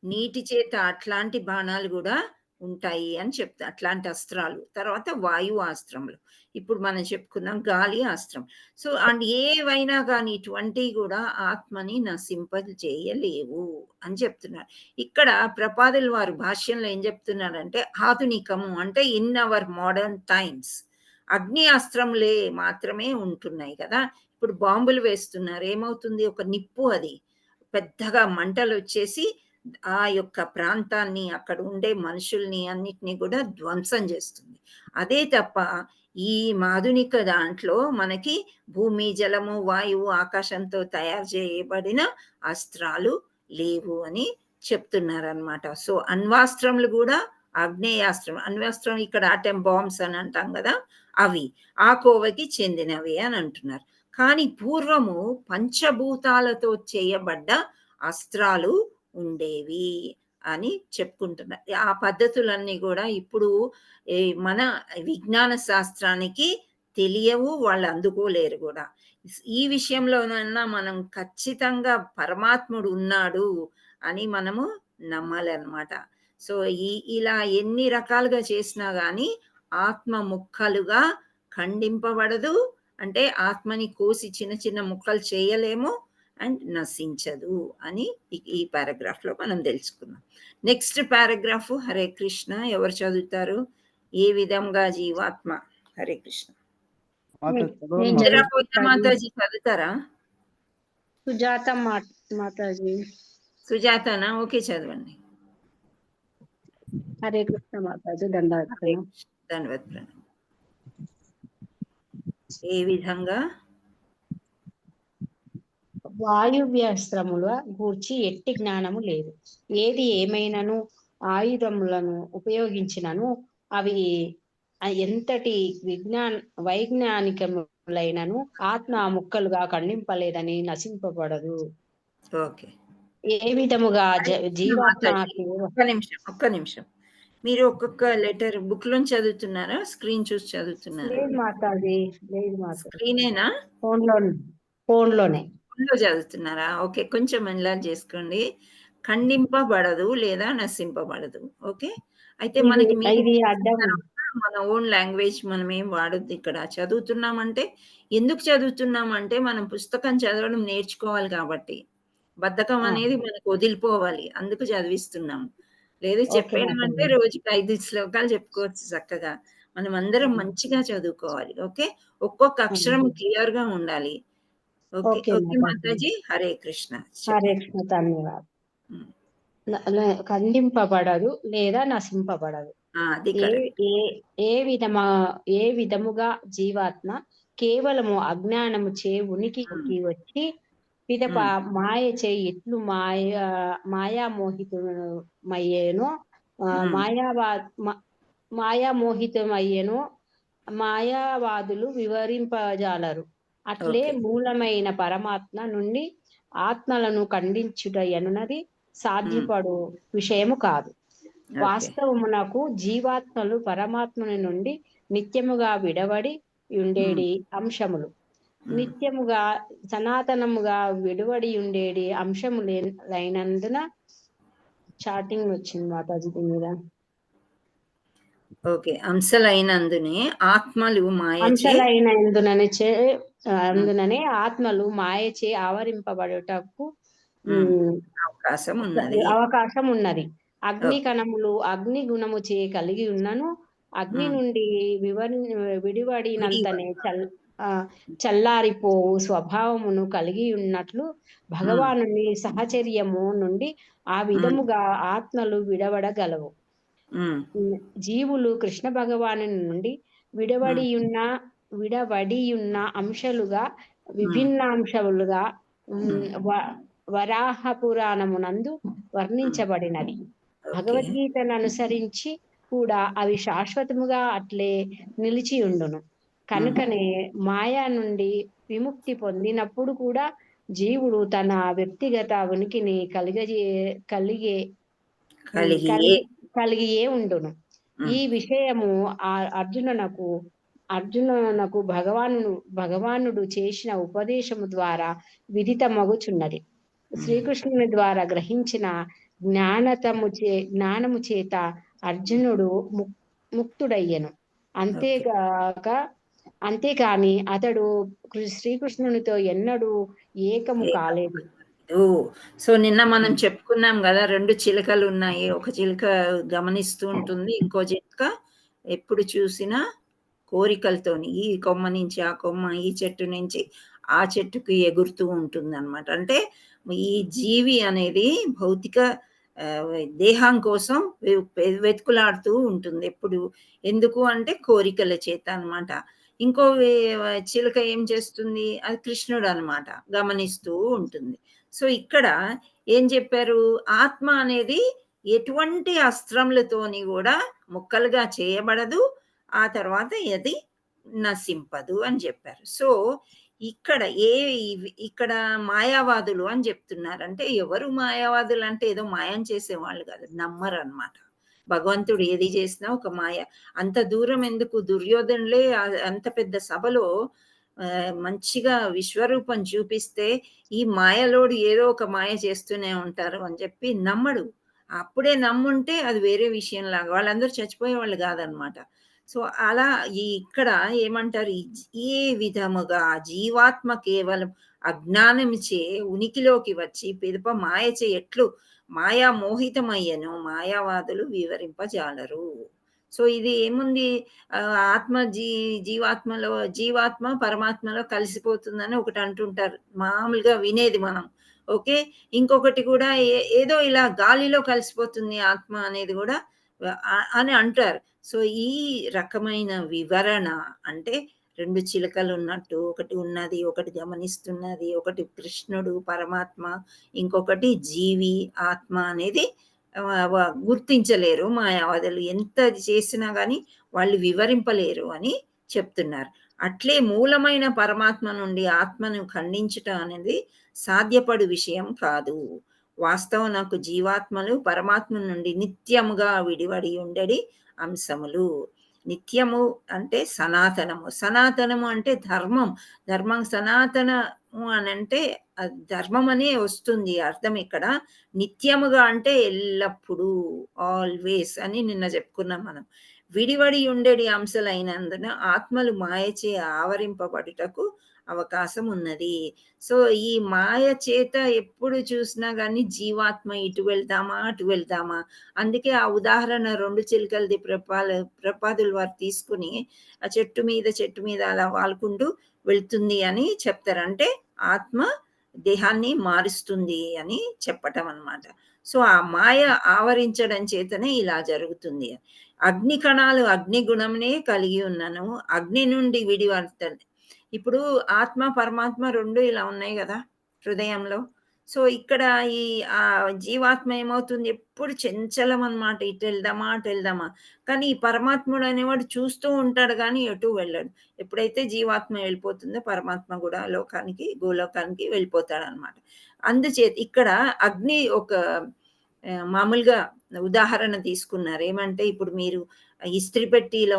నీటి చేత అట్లాంటి బాణాలు కూడా ఉంటాయి అని చెప్తా, అట్లాంటి అస్త్రాలు. తర్వాత వాయు అస్త్రములు, ఇప్పుడు మనం చెప్పుకున్నాం గాలి అస్త్రం. సో అండ్ ఏవైనా కానీ ఇటువంటివి కూడా ఆత్మని నశింపజేయలేవు అని చెప్తున్నారు. ఇక్కడ ప్రపాదుల వారు భాష్యంలో ఏం చెప్తున్నారంటే ఆధునికము అంటే ఇన్ అవర్ మోడర్న్ టైమ్స్ అగ్ని అస్త్రములే మాత్రమే ఉంటున్నాయి కదా. ఇప్పుడు బాంబులు వేస్తున్నారు, ఏమవుతుంది? ఒక నిప్పు, అది పెద్దగా మంటలు వచ్చేసి ఆ యొక్క ప్రాంతాన్ని, అక్కడ ఉండే మనుషుల్ని అన్నిటినీ కూడా ధ్వంసం చేస్తుంది. అదే తప్ప ఈ ఆధునిక దాంట్లో మనకి భూమి, జలము, వాయువు, ఆకాశంతో తయారు చేయబడిన అస్త్రాలు లేవు అని చెప్తున్నారు అనమాట. సో అణ్వాస్త్రములు కూడా ఆగ్నేయాస్త్రం, అణ్వాస్త్రం ఇక్కడ ఆటం బాంబ్స్ అని అంటాం కదా, అవి ఆ కోవకి చెందినవి అని అంటున్నారు. కానీ పూర్వము పంచభూతాలతో చేయబడ్డ అస్త్రాలు ఉండేవి అని చెప్పుకుంటున్నారు. ఆ పద్ధతులన్నీ కూడా ఇప్పుడు మన విజ్ఞాన శాస్త్రానికి తెలియవు, వాళ్ళు అందుకోలేరు కూడా. ఈ విషయంలోనన్నా మనం ఖచ్చితంగా పరమాత్ముడు ఉన్నాడు అని మనము నమ్మాలన్నమాట. సో ఇలా ఎన్ని రకాలుగా చేసినా కానీ ఆత్మ ముక్కలుగా ఖండింపబడదు, అంటే ఆత్మని కోసి చిన్న చిన్న ముక్కలు చేయలేము అండ్ నశించదు అని ఈ పారాగ్రాఫ్ లో మనం తెలుసుకున్నాం. నెక్స్ట్ పారాగ్రాఫ్ హరే కృష్ణ ఎవరు చదువుతారు? ఏ విధంగా జీవాత్మ. హరే కృష్ణ. మాతాజీ చదువుతారా? సుజాత మాతాజీ. సుజాతనా? ఓకే, చదవండి. హరే కృష్ణ మాతాజీ. ధన్యవాదాలు. ఏ విధంగా వాయువ్యాస్త్రముల గూర్చి ఎట్టి జ్ఞానము లేదు. ఏది ఏమైనను ఆయుధములను ఉపయోగించినను అవి ఎంతటి వైజ్ఞానికములైనను ఆత్మ ముక్కలుగా ఖండింపలేదని నశింపబడదు. ఓకే, ఏ విధముగా జీవాత్మ. ఒక్క నిమిషం మీరు ఒక్కొక్క లెటర్ బుక్ లోంచి చదువుతున్నారా, స్క్రీన్ చూసి చదువుతున్నారా? లేదు మాతాజీ, లేదు మాతాజీ. స్క్రీనేనా? ఫోన్లోనే చదువుతున్నారా? ఓకే, కొంచెం ఎన్లార్జ్ చేసుకోండి. ఖండింపబడదు లేదా నశింపబడదు. ఓకే, అయితే మనకి మన ఓన్ లాంగ్వేజ్ మనం ఏం వాడొద్దు. ఇక్కడ చదువుతున్నామంటే ఎందుకు చదువుతున్నామంటే మనం పుస్తకం చదవడం నేర్చుకోవాలి కాబట్టి, బద్ధకం అనేది మనకు వదిలిపోవాలి, అందుకు చదివిస్తున్నాము. లేదు చెప్పేయడం అంటే రోజుకి 5 శ్లోకాలు చెప్పుకోవచ్చు చక్కగా. మనం అందరం మంచిగా చదువుకోవాలి. ఓకే, ఒక్కొక్క అక్షరం క్లియర్ గా ఉండాలి. ఓకే మాతాజీ. హరే కృష్ణ. హరే కృష్ణ. ధన్యవాదాలు. ఖండింపబడదు లేదా నశింపబడదు. ఏ విధముగా జీవాత్మ కేవలము అజ్ఞానము చే ఉనికికి వచ్చి పిదప మాయ చేయి ఎట్లు మాయామోహితమయ్యేనో మాయామోహితమయ్యేనో మాయావాదులు వివరింపజాలరు. అట్లే మూలమైన పరమాత్మ నుండి ఆత్మలను ఖండించుట ఎనున్నది సాధ్యపడు విషయము కాదు. వాస్తవమునకు జీవాత్మలు పరమాత్మని నుండి నిత్యముగా విడవడి ఉండేడి అంశములు. నిత్యముగా సనాతనముగా విడవడి ఉండేడి అంశములైనందున చాటింగ్ వచ్చింది మాతాజీ దీని మీద. ఓకే, అంశలైనందునే ఆత్మలు అందుననే ఆత్మలు మాయచే ఆవరింపబడుటకు అవకాశం ఉన్నది. అగ్ని కణములు అగ్ని గుణము చే కలిగి ఉన్నను అగ్ని నుండి విడివడినంతనే చల్లారిపోవు స్వభావమును కలిగి ఉన్నట్లు భగవాను సహచర్యము నుండి ఆ విధముగా ఆత్మలు విడవడగలవు. జీవులు కృష్ణ భగవాను నుండి విడవడియున్న అంశాలుగా విభిన్నాంశాలుగా వరాహ పురాణమునందు వర్ణించబడినది. భగవద్గీతను అనుసరించి కూడా అవి శాశ్వతముగా అట్లే నిలిచి ఉండును. కనుకనే మాయా నుండి విముక్తి పొందినప్పుడు కూడా జీవుడు తన వ్యక్తిగత ఉనికిని కలిగియే ఉండును. ఈ విషయము అర్జునునకు భగవానుడు చేసిన ఉపదేశము ద్వారా విదితమగుచున్నది. శ్రీకృష్ణుని ద్వారా గ్రహించిన జ్ఞానము చేత అర్జునుడు ముక్తుడయ్యను. అంతేకాని అతడు శ్రీకృష్ణునితో ఎన్నడూ ఏకము కాలేదు. సో నిన్న మనం చెప్పుకున్నాం కదా, 2 చిలుకలు ఉన్నాయి. ఒక చిలుక గమనిస్తూ ఉంటుంది, ఇంకో చిలుక ఎప్పుడు చూసినా కోరికలతోని ఈ కొమ్మ నుంచి ఆ కొమ్మ, ఈ చెట్టు నుంచి ఆ చెట్టుకి ఎగురుతూ ఉంటుంది అనమాట. అంటే ఈ జీవి అనేది భౌతిక దేహం కోసం వెతుకులాడుతూ ఉంటుంది ఎప్పుడు. ఎందుకు అంటే కోరికల చేత అనమాట. ఇంకో చిలుక ఏం చేస్తుంది, అది కృష్ణుడు అనమాట, గమనిస్తూ ఉంటుంది. సో ఇక్కడ ఏం చెప్పారు, ఆత్మ అనేది ఎటువంటి అస్త్రములతోని కూడా ముక్కలుగా చేయబడదు, ఆ తర్వాత అది నశింపదు అని చెప్పారు. సో ఇక్కడ మాయావాదులు అని చెప్తున్నారు. అంటే ఎవరు మాయావాదులు అంటే ఏదో మాయం చేసేవాళ్ళు కాదు, నమ్మరు అనమాట. భగవంతుడు ఏది చేసినా ఒక మాయ. అంత దూరం ఎందుకు, దుర్యోధనులే అంత పెద్ద సభలో మంచిగా విశ్వరూపం చూపిస్తే ఈ మాయలోడు ఏదో ఒక మాయ చేస్తూనే ఉంటారు అని చెప్పి నమ్మడు. అప్పుడే నమ్ముంటే అది వేరే విషయం లాగా, వాళ్ళందరూ చచ్చిపోయేవాళ్ళు కాదనమాట. సో అలా ఇక్కడ ఏమంటారు, ఏ విధముగా జీవాత్మ కేవలం అజ్ఞానమిచే ఉనికిలోకి వచ్చి పిదప మాయచే ఎట్లు మాయా మోహితమయ్యను మాయావాదులు వివరింపజాలరు. సో ఇది ఏముంది, ఆత్మ జీవాత్మ పరమాత్మలో కలిసిపోతుందని ఒకటి అంటుంటారు, మామూలుగా వినేది మనం. ఓకే, ఇంకొకటి కూడా ఏదో ఇలా గాలిలో కలిసిపోతుంది ఆత్మ అనేది కూడా అని అంటారు. సో ఈ రకమైన వివరణ అంటే 2 చిలుకలు ఉన్నట్టు, ఒకటి ఉన్నది, ఒకటి గమనిస్తున్నది, ఒకటి కృష్ణుడు పరమాత్మ, ఇంకొకటి జీవి ఆత్మ అనేది గుర్తించలేరు మాయావాదులు. ఎంత చేసినా కానీ వాళ్ళు వివరింపలేరు అని చెప్తున్నారు. అట్లే మూలమైన పరమాత్మ నుండి ఆత్మను ఖండించుట అనేది సాధ్యపడు విషయం కాదు. వాస్తవం నాకు జీవాత్మలు పరమాత్మ నుండి నిత్యముగా విడివడి ఉండడి అంశములు. నిత్యము అంటే సనాతనము, సనాతనము అంటే ధర్మం సనాతనము అని అంటే ధర్మం అనే వస్తుంది అర్థం ఇక్కడ. నిత్యముగా అంటే ఎల్లప్పుడూ, ఆల్వేస్ అని నిన్న చెప్పుకున్నాం మనం. విడివడి ఉండేది అంశాలైనందున ఆత్మలు మాయచే ఆవరింపబడుటకు అవకాశం ఉన్నది. సో ఈ మాయ చేత ఎప్పుడు చూసినా కానీ జీవాత్మ ఇటు వెళ్తామా అటు వెళ్తామా. అందుకే ఆ ఉదాహరణ 2 చిలుకలది ప్రపాదులు వారు తీసుకుని ఆ చెట్టు మీద అలా వాలుకుంటూ వెళ్తుంది అని చెప్తారు. అంటే ఆత్మ దేహాన్ని మారుస్తుంది అని చెప్పటం అన్నమాట. సో ఆ మాయ ఆవరించడం చేతనే ఇలా జరుగుతుంది. అగ్ని కణాలు అగ్ని గుణంనే కలిగి ఉన్నాను, అగ్ని నుండి విడివడతాను. ఇప్పుడు ఆత్మ పరమాత్మ 2 ఇలా ఉన్నాయి కదా, హృదయంలో. సో ఇక్కడ ఈ జీవాత్మ ఏమవుతుంది, ఎప్పుడు చంచలం అన్నమాట. ఇటు వెళ్దామా అటు వెళ్దామా. కానీ ఈ పరమాత్ముడు అనేవాడు చూస్తూ ఉంటాడు కానీ ఎటు వెళ్ళడు. ఎప్పుడైతే జీవాత్మ వెళ్ళిపోతుందో పరమాత్మ కూడా లోకానికి, గోలోకానికి వెళ్ళిపోతాడు అనమాట. అందుచేత ఇక్కడ అగ్ని ఒక మామూలుగా ఉదాహరణ తీసుకున్నారు. ఏమంటే ఇప్పుడు మీరు ఇస్త్రీ పెట్టిలో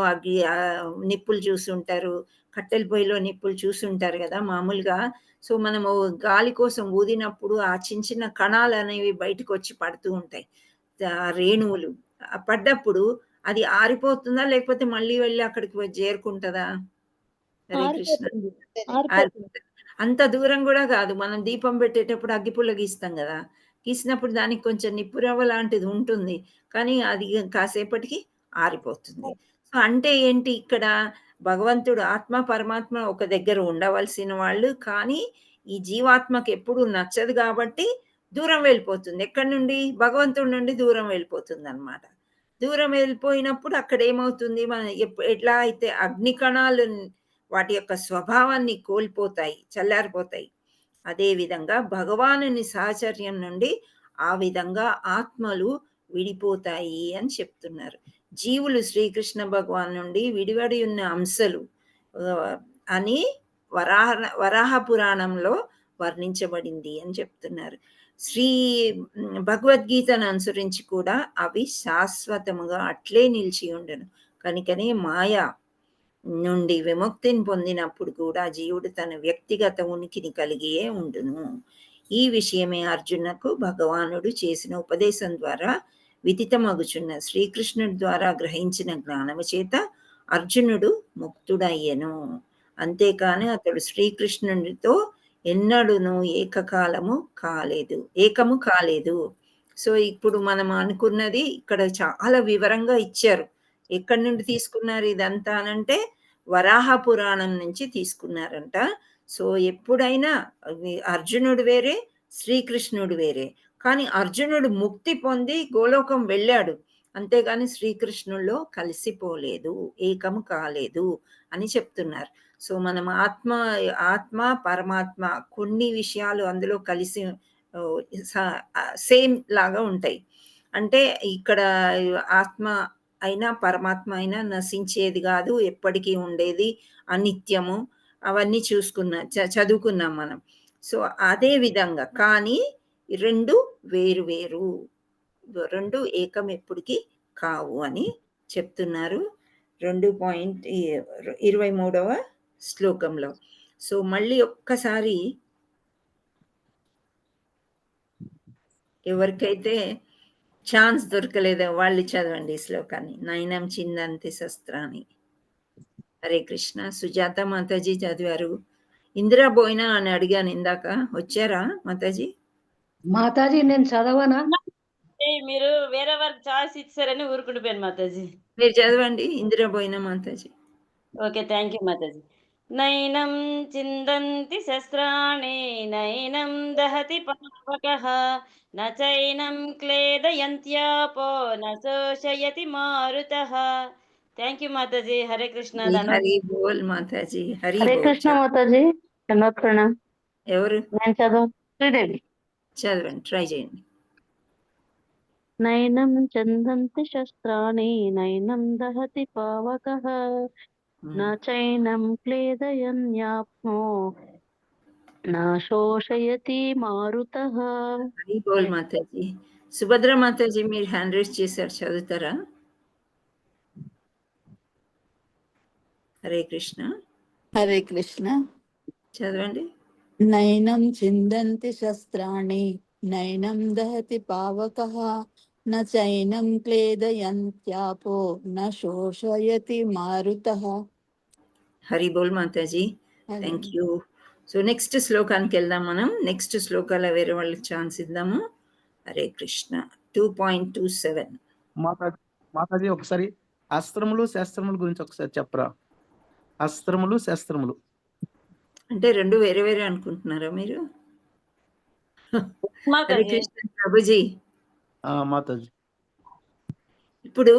నిప్పులు చూసుంటారు, కట్టెల పొయ్యిలో నిప్పులు చూసుంటారు కదా మామూలుగా. సో మనము గాలి కోసం ఊదినప్పుడు ఆ చిన్న చిన్న కణాలు అనేవి బయటకు వచ్చి పడుతూ ఉంటాయి, రేణువులు. పడ్డప్పుడు అది ఆరిపోతుందా లేకపోతే మళ్ళీ వెళ్ళి అక్కడికి చేరుకుంటుందా? హరే కృష్ణ. అంత దూరం కూడా కాదు. మనం దీపం పెట్టేటప్పుడు అగ్గిపుల్ల గీస్తాం కదా, గీసినప్పుడు దానికి కొంచెం నిప్పురవ్వ లాంటిది ఉంటుంది, కానీ అది కాసేపటికి ఆరిపోతుంది. సో అంటే ఏంటి, ఇక్కడ భగవంతుడు ఆత్మ పరమాత్మ ఒక దగ్గర ఉండవలసిన వాళ్ళు, కానీ ఈ జీవాత్మకి ఎప్పుడు నచ్చదు కాబట్టి దూరం వెళ్ళిపోతుంది. ఎక్కడి నుండి? భగవంతుడి నుండి దూరం వెళ్ళిపోతుంది అన్నమాట. దూరం వెళ్ళిపోయినప్పుడు అక్కడ ఏమవుతుంది, మన ఎట్లా అయితే అగ్ని కణాలు వాటి యొక్క స్వభావాన్ని కోల్పోతాయి, చల్లారిపోతాయి, అదే విధంగా భగవానుని సాహచర్యం నుండి ఆ విధంగా ఆత్మలు విడిపోతాయి అని చెప్తున్నారు. జీవులు శ్రీకృష్ణ భగవాన్ నుండి విడివడి ఉన్న అంశలు అని వరాహ పురాణంలో వర్ణించబడింది అని చెప్తున్నారు. శ్రీ భగవద్గీతను అనుసరించి కూడా అవి శాశ్వతముగా అట్లే నిలిచి ఉండను. కనుకనే మాయా నుండి విముక్తిని పొందినప్పుడు కూడా జీవుడు తన వ్యక్తిగత ఉనికిని కలిగియే ఉండును. ఈ విషయమే అర్జునకు భగవానుడు చేసిన ఉపదేశం ద్వారా విదితమగుచున్న శ్రీకృష్ణుడి ద్వారా గ్రహించిన జ్ఞానము చేత అర్జునుడు ముక్తుడయ్యను. అంతేకాని అతడు శ్రీకృష్ణుడితో ఎన్నడూను ఏకము కాలేదు. సో ఇప్పుడు మనం అనుకున్నది ఇక్కడ చాలా వివరంగా ఇచ్చారు. ఎక్కడి నుండి తీసుకున్నారు ఇదంతా అనంటే వరాహ పురాణం నుంచి తీసుకున్నారంట. సో ఎప్పుడైనా అర్జునుడు వేరే, శ్రీకృష్ణుడు వేరే. కానీ అర్జునుడు ముక్తి పొంది గోలోకం వెళ్ళాడు, అంతేగాని శ్రీకృష్ణుల్లో కలిసిపోలేదు, ఏకము కాలేదు అని చెప్తున్నారు. సో మనం ఆత్మ పరమాత్మ కొన్ని విషయాలు అందులో కలిసి సేమ్ లాగా ఉంటాయి. అంటే ఇక్కడ ఆత్మ అయినా పరమాత్మ అయినా నశించేది కాదు, ఎప్పటికీ ఉండేది, అనిత్యము, అవన్నీ చదువుకున్నాం మనం. సో అదే విధంగా కానీ రెండు వేరు వేరు, రెండు ఏకం ఎప్పటికీ కావు అని చెప్తున్నారు 2.23వ శ్లోకంలో. సో మళ్ళీ ఒక్కసారి ఎవరికైతే ఛాన్స్ దొరకలేదో వాళ్ళు చదవండి ఈ శ్లోకాన్ని. నయనం చిందంతి శస్త్రాన్ని. హరే కృష్ణ. సుజాత మాతాజీ చదివారు. ఇందిరా బోయినా అని అడిగాను ఇందాక, వచ్చారా మాతాజీ? మాతాజీ నేను చదవనా? మీరు వేరే వారికి చాయిస్ ఇచ్చారని ఊరుకుండిపోయాను మాతాజీ. మీరు చదవండి ఇందిరా బోయినా మాతాజీ. ఓకే, థ్యాంక్ యూ మాతాజీ. నైనం చిందంతి శస్త్రాణి నైనం దహతి పావకః నచైనం క్లేదయంత్యాపో నశోషయతి మారుతః. థ్యాంక్ యూ మాతాజీ. హరే కృష్ణ. హరి బోల్ మాతాజీ. హరే కృష్ణ మాతాజీ. ప్రణామం. ఎవరు? నేను చదవండి, ట్రై చేయండి. నైనం చందంతి శస్త్రాణి నైనం దహతి పావకః నచైనం క్లేదయన్యాప్నో నాశోషయతి మారుతః. హరి బోల్ మాతాజీ. సుభద్ర మాతాజీ మీరు హ్యాండ్ రైజ్ చేశారు, చదువుతారా? హరే కృష్ణ. హరే కృష్ణ. చదవండి. నైనం చిందంతి శస్త్రాణి నైనం దహతి పావకః నచైనం క్లేదయంత్యాపో నశోషయతి మారుతః. హరి బోల్ మాతాజీ. Thank you. సో నెక్స్ట్ శ్లోకానికి వెళ్దాం మనం. నెక్స్ట్ శ్లోకాల వేరే వాళ్ళకి ఛాన్స్ ఇద్దాము. హరే కృష్ణ. 2.27. మాతాజీ ఒకసారి అస్త్రములు శస్త్రముల గురించి ఒకసారి చెప్పరా? అస్త్రములు శస్త్రములు అంటే రెండు వేరే వేరే అనుకుంటున్నారా మీరు? హరే కృష్ణ ప్రభుజీ. మాతాజీ ఇప్పుడు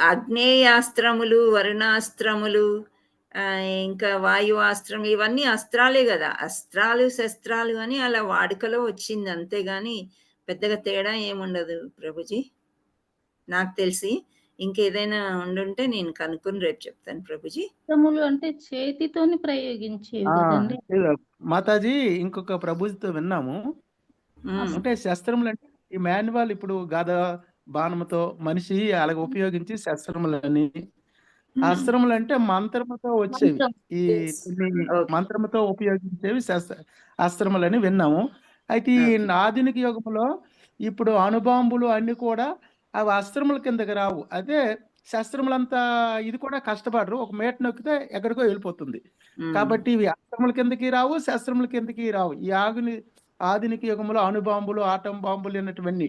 అగ్నేయాస్త్రములు, వరుణాస్త్రములు, ఇంకా వాయువాస్త్రం ఇవన్నీ అస్త్రాలే కదా, అస్త్రాలు శస్త్రాలు అని అలా వాడుకలో వచ్చింది, అంతేగాని పెద్దగా తేడా ఏముండదు ప్రభుజీ నాకు తెలిసి. ఇంకేదైనా ఉండుంటే నేను కనుక్కొని రేపు చెప్తాను ప్రభుజీ. అస్త్రములు అంటే చేతితోని ప్రయోగించేవి కదండి. మాతాజీ ఇంకొక ప్రభుజీతో విన్నాము, అంటే శస్త్రములు అంటే ఈ మాన్యువల్ ఇప్పుడు గద బాణముతో మనిషి అలాగ ఉపయోగించి శస్త్రములని, అస్త్రములు అంటే మంత్రముతో వచ్చేవి, ఈ కొన్ని మంత్రముతో ఉపయోగించేవి అస్త్రములని విన్నాము. అయితే ఈ ఆధునిక యుగంలో ఇప్పుడు అణుబాంబులు అన్ని కూడా అవి అస్త్రముల కిందకి రావు. అదే శస్త్రములంతా ఇది కూడా కష్టపడరు, ఒక మేట నొక్కితే ఎక్కడికో వెళ్ళిపోతుంది. కాబట్టి ఇవి అస్త్రముల కిందకి రావు, శస్త్రముల కిందకి రావు. ఈ ఆధునిక యుగంలో అణుబాంబులు, ఆటం బాంబులు అన్నటువన్నీ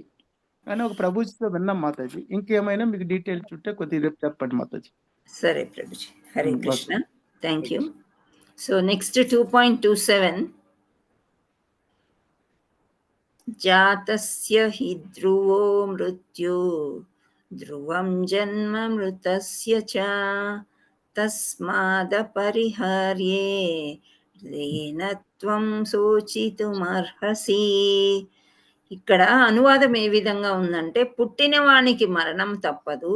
అని ఒక ప్రభుజీతో విన్నాం మాతాజీ. ఇంకేమైనా మీకు డీటెయిల్స్ ఉంటే కొద్దిగా రేపు చెప్పండి మాతాజీ. సరే Prabhuji, Hare Krishna, thank you. So next 2.27 జాతస్య హి ధ్రువో మృత్యు ధ్రువం జన్మ మృతస్య చ తస్మాద పరిహార్యే త్వం సూచితుమర్హసి. ఇక్కడ అనువాదం ఏ విధంగా ఉందంటే, పుట్టిన వానికి మరణం తప్పదు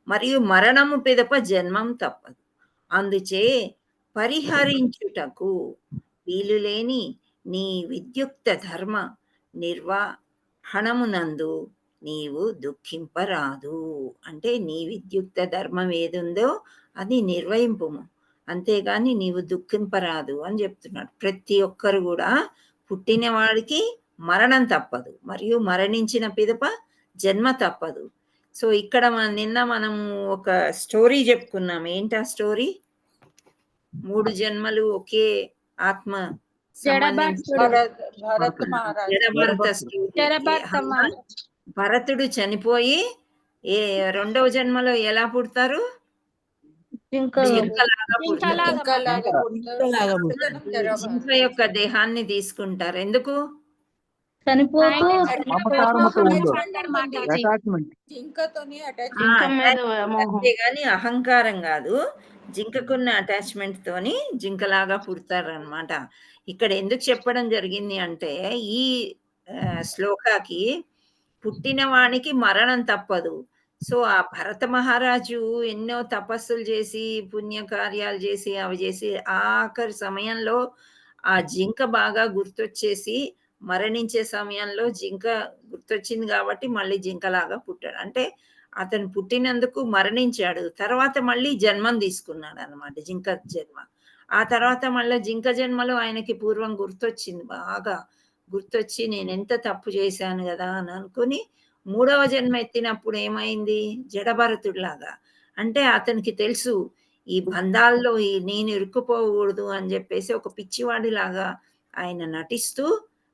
మరియు మరణము పిదప జన్మం తప్పదు, అందుచే పరిహరించుటకు వీలులేని నీ విద్యుక్త ధర్మ నిర్వహణమునందు నీవు దుఃఖింపరాదు. అంటే నీ విద్యుక్త ధర్మం ఏదుందో అది నిర్వహింపుము, అంతేగాని నీవు దుఃఖింపరాదు అని చెప్తున్నాడు. ప్రతి ఒక్కరు కూడా పుట్టిన వాడికి మరణం తప్పదు మరియు మరణించిన పిదప జన్మ తప్పదు. సో ఇక్కడ నిన్న మనం ఒక స్టోరీ చెప్పుకున్నాం. ఏంటి ఆ స్టోరీ? 3 జన్మలు ఒకే ఆత్మ భరతుడు చనిపోయి రెండవ జన్మలో ఎలా పుడతారు? జింక యొక్క దేహాన్ని తీసుకుంటారు. ఎందుకు? చనిపోతూ అంతేగాని అహంకారం కాదు, జింకకున్న అటాచ్మెంట్ తోని జింకలాగా పుడతారు అన్నమాట. ఇక్కడ ఎందుకు చెప్పడం జరిగింది అంటే, ఈ శ్లోకాకి పుట్టిన వానికి మరణం తప్పదు. సో ఆ భరత మహారాజు ఎన్నో తపస్సులు చేసి పుణ్యకార్యాలు చేసి అవి చేసి ఆఖరి సమయంలో ఆ జింక బాగా గుర్తొచ్చేసి మరణించే సమయంలో జింక గుర్తొచ్చింది కాబట్టి మళ్ళీ జింకలాగా పుట్టాడు. అంటే అతను పుట్టినందుకు మరణించాడు, తర్వాత మళ్ళీ జన్మం తీసుకున్నాడు అన్నమాట, జింక జన్మ. ఆ తర్వాత మళ్ళీ జింక జన్మలో ఆయనకి పూర్వం గుర్తొచ్చింది, బాగా గుర్తొచ్చి నేను ఎంత తప్పు చేశాను కదా అని అనుకుని 3వ జన్మ ఎత్తినప్పుడు ఏమైంది? జడభరతుడిలాగా. అంటే అతనికి తెలుసు ఈ బంధాల్లో నేను ఇరుక్కుపోకూడదు అని చెప్పేసి ఒక పిచ్చివాడిలాగా ఆయన నటిస్తూ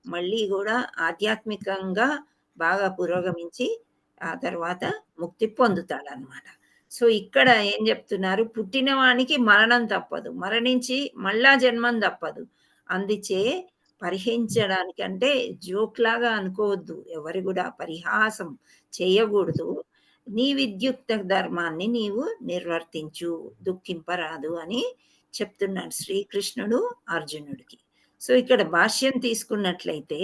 మళ్ళీ కూడా ఆధ్యాత్మికంగా బాగా పురోగమించి ఆ తర్వాత ముక్తి పొందుతాడనమాట. సో ఇక్కడ ఏం చెప్తున్నారు? పుట్టిన వానికి మరణం తప్పదు, మరణించి మళ్ళా జన్మం తప్పదు, అందుచే పరిహరించడానికి అంటే జోక్ లాగా అనుకోవద్దు, ఎవరు కూడా పరిహాసం చేయకూడదు. నీ విద్యుక్త ధర్మాన్ని నీవు నిర్వర్తించు, దుఃఖింపరాదు అని చెప్తున్నాడు శ్రీకృష్ణుడు అర్జునుడికి. సో ఇక్కడ భాష్యం తీసుకున్నట్లయితే,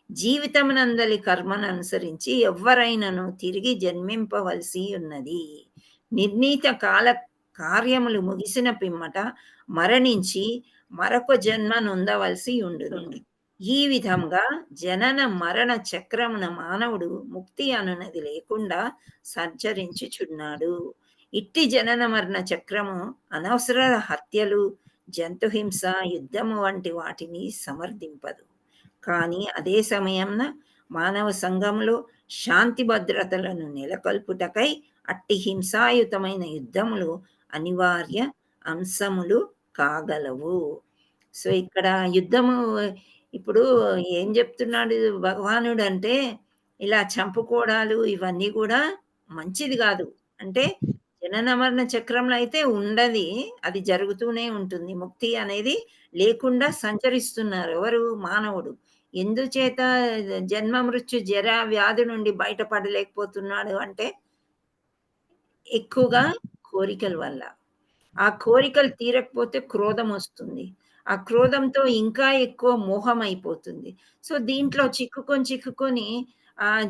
జీవితమునందలి కర్మను అనుసరించి ఎవ్వరైనాను తిరిగి జన్మింపవలసి ఉన్నది. నిర్ణీత కాల కార్యములు ముగిసిన పిమ్మట మరణించి మరొక జన్మ నొందవలసి ఉండును. ఈ విధంగా జనన మరణ చక్రమున మానవుడు ముక్తి అనునది లేకుండా సంచరించుచున్నాడు. ఇట్టి జనన మరణ చక్రము అనవసర హత్యలు, జంతుహింస, యుద్ధము వంటి వాటిని సమర్థింపదు. కానీ అదే సమయంన మానవ సంఘంలో శాంతి భద్రతలను నెలకొల్పుటకై అట్టి హింసాయుతమైన యుద్ధములు అనివార్య అంశములు కాగలవు. సో ఇక్కడ యుద్ధము ఇప్పుడు ఏం చెప్తున్నాడు భగవానుడు అంటే, ఇలా చంపుకోవడాలు ఇవన్నీ కూడా మంచిది కాదు. అంటే జనన మరణ చక్రంలో అయితే ఉండది, అది జరుగుతూనే ఉంటుంది. ముక్తి అనేది లేకుండా సంచరిస్తున్నారు ఎవరు? మానవుడు. ఎందుచేత జన్మ మృత్యు జర వ్యాధి నుండి బయటపడలేకపోతున్నాడు అంటే ఎక్కువగా కోరికల వల్ల. ఆ కోరికలు తీరకపోతే క్రోధం వస్తుంది. ఆ క్రోధంతో ఇంకా ఎక్కువ మోహం అయిపోతుంది. సో, దీంట్లో చిక్కుకొని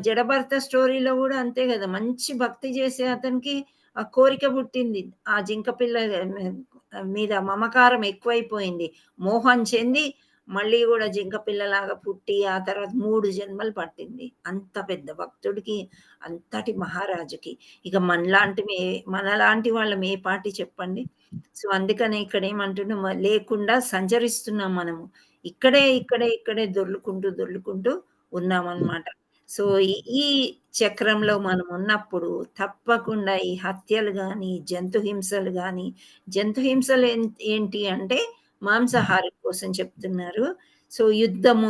జడభర్త స్టోరీలో గూడా అంతే గదా! మంచి భక్తి చేసే అతనికి ఆ కోరిక పుట్టింది. ఆ జింక పిల్ల మీద మమకారం ఎక్కువైపోయింది. మోహం చెంది మళ్ళీ గూడా జింక పిల్లలాగా పుట్టి, ఆ తర్వాత 3 జన్మలు పట్టింది. అంత పెద్ద భక్తుడికి, అంతటి మహారాజుకి. ఇక మనలాంటి వాళ్ళం ఏ పాటి చెప్పండి? సో, అందుకనే ఇక్కడేమంటున్నాం లేకుండా సంచరిస్తున్నాం మనము. ఇక్కడే దొర్లుకుంటూ ఉన్నామనమాట. సో, ఈ చక్రంలో మనమున్నప్పుడు తప్పకుండా ఈ హత్యలు గాని, జంతు హింసలు ఏంటి అంటే మాంసాహారం కోసం చెప్తున్నారు. సో, యుద్ధం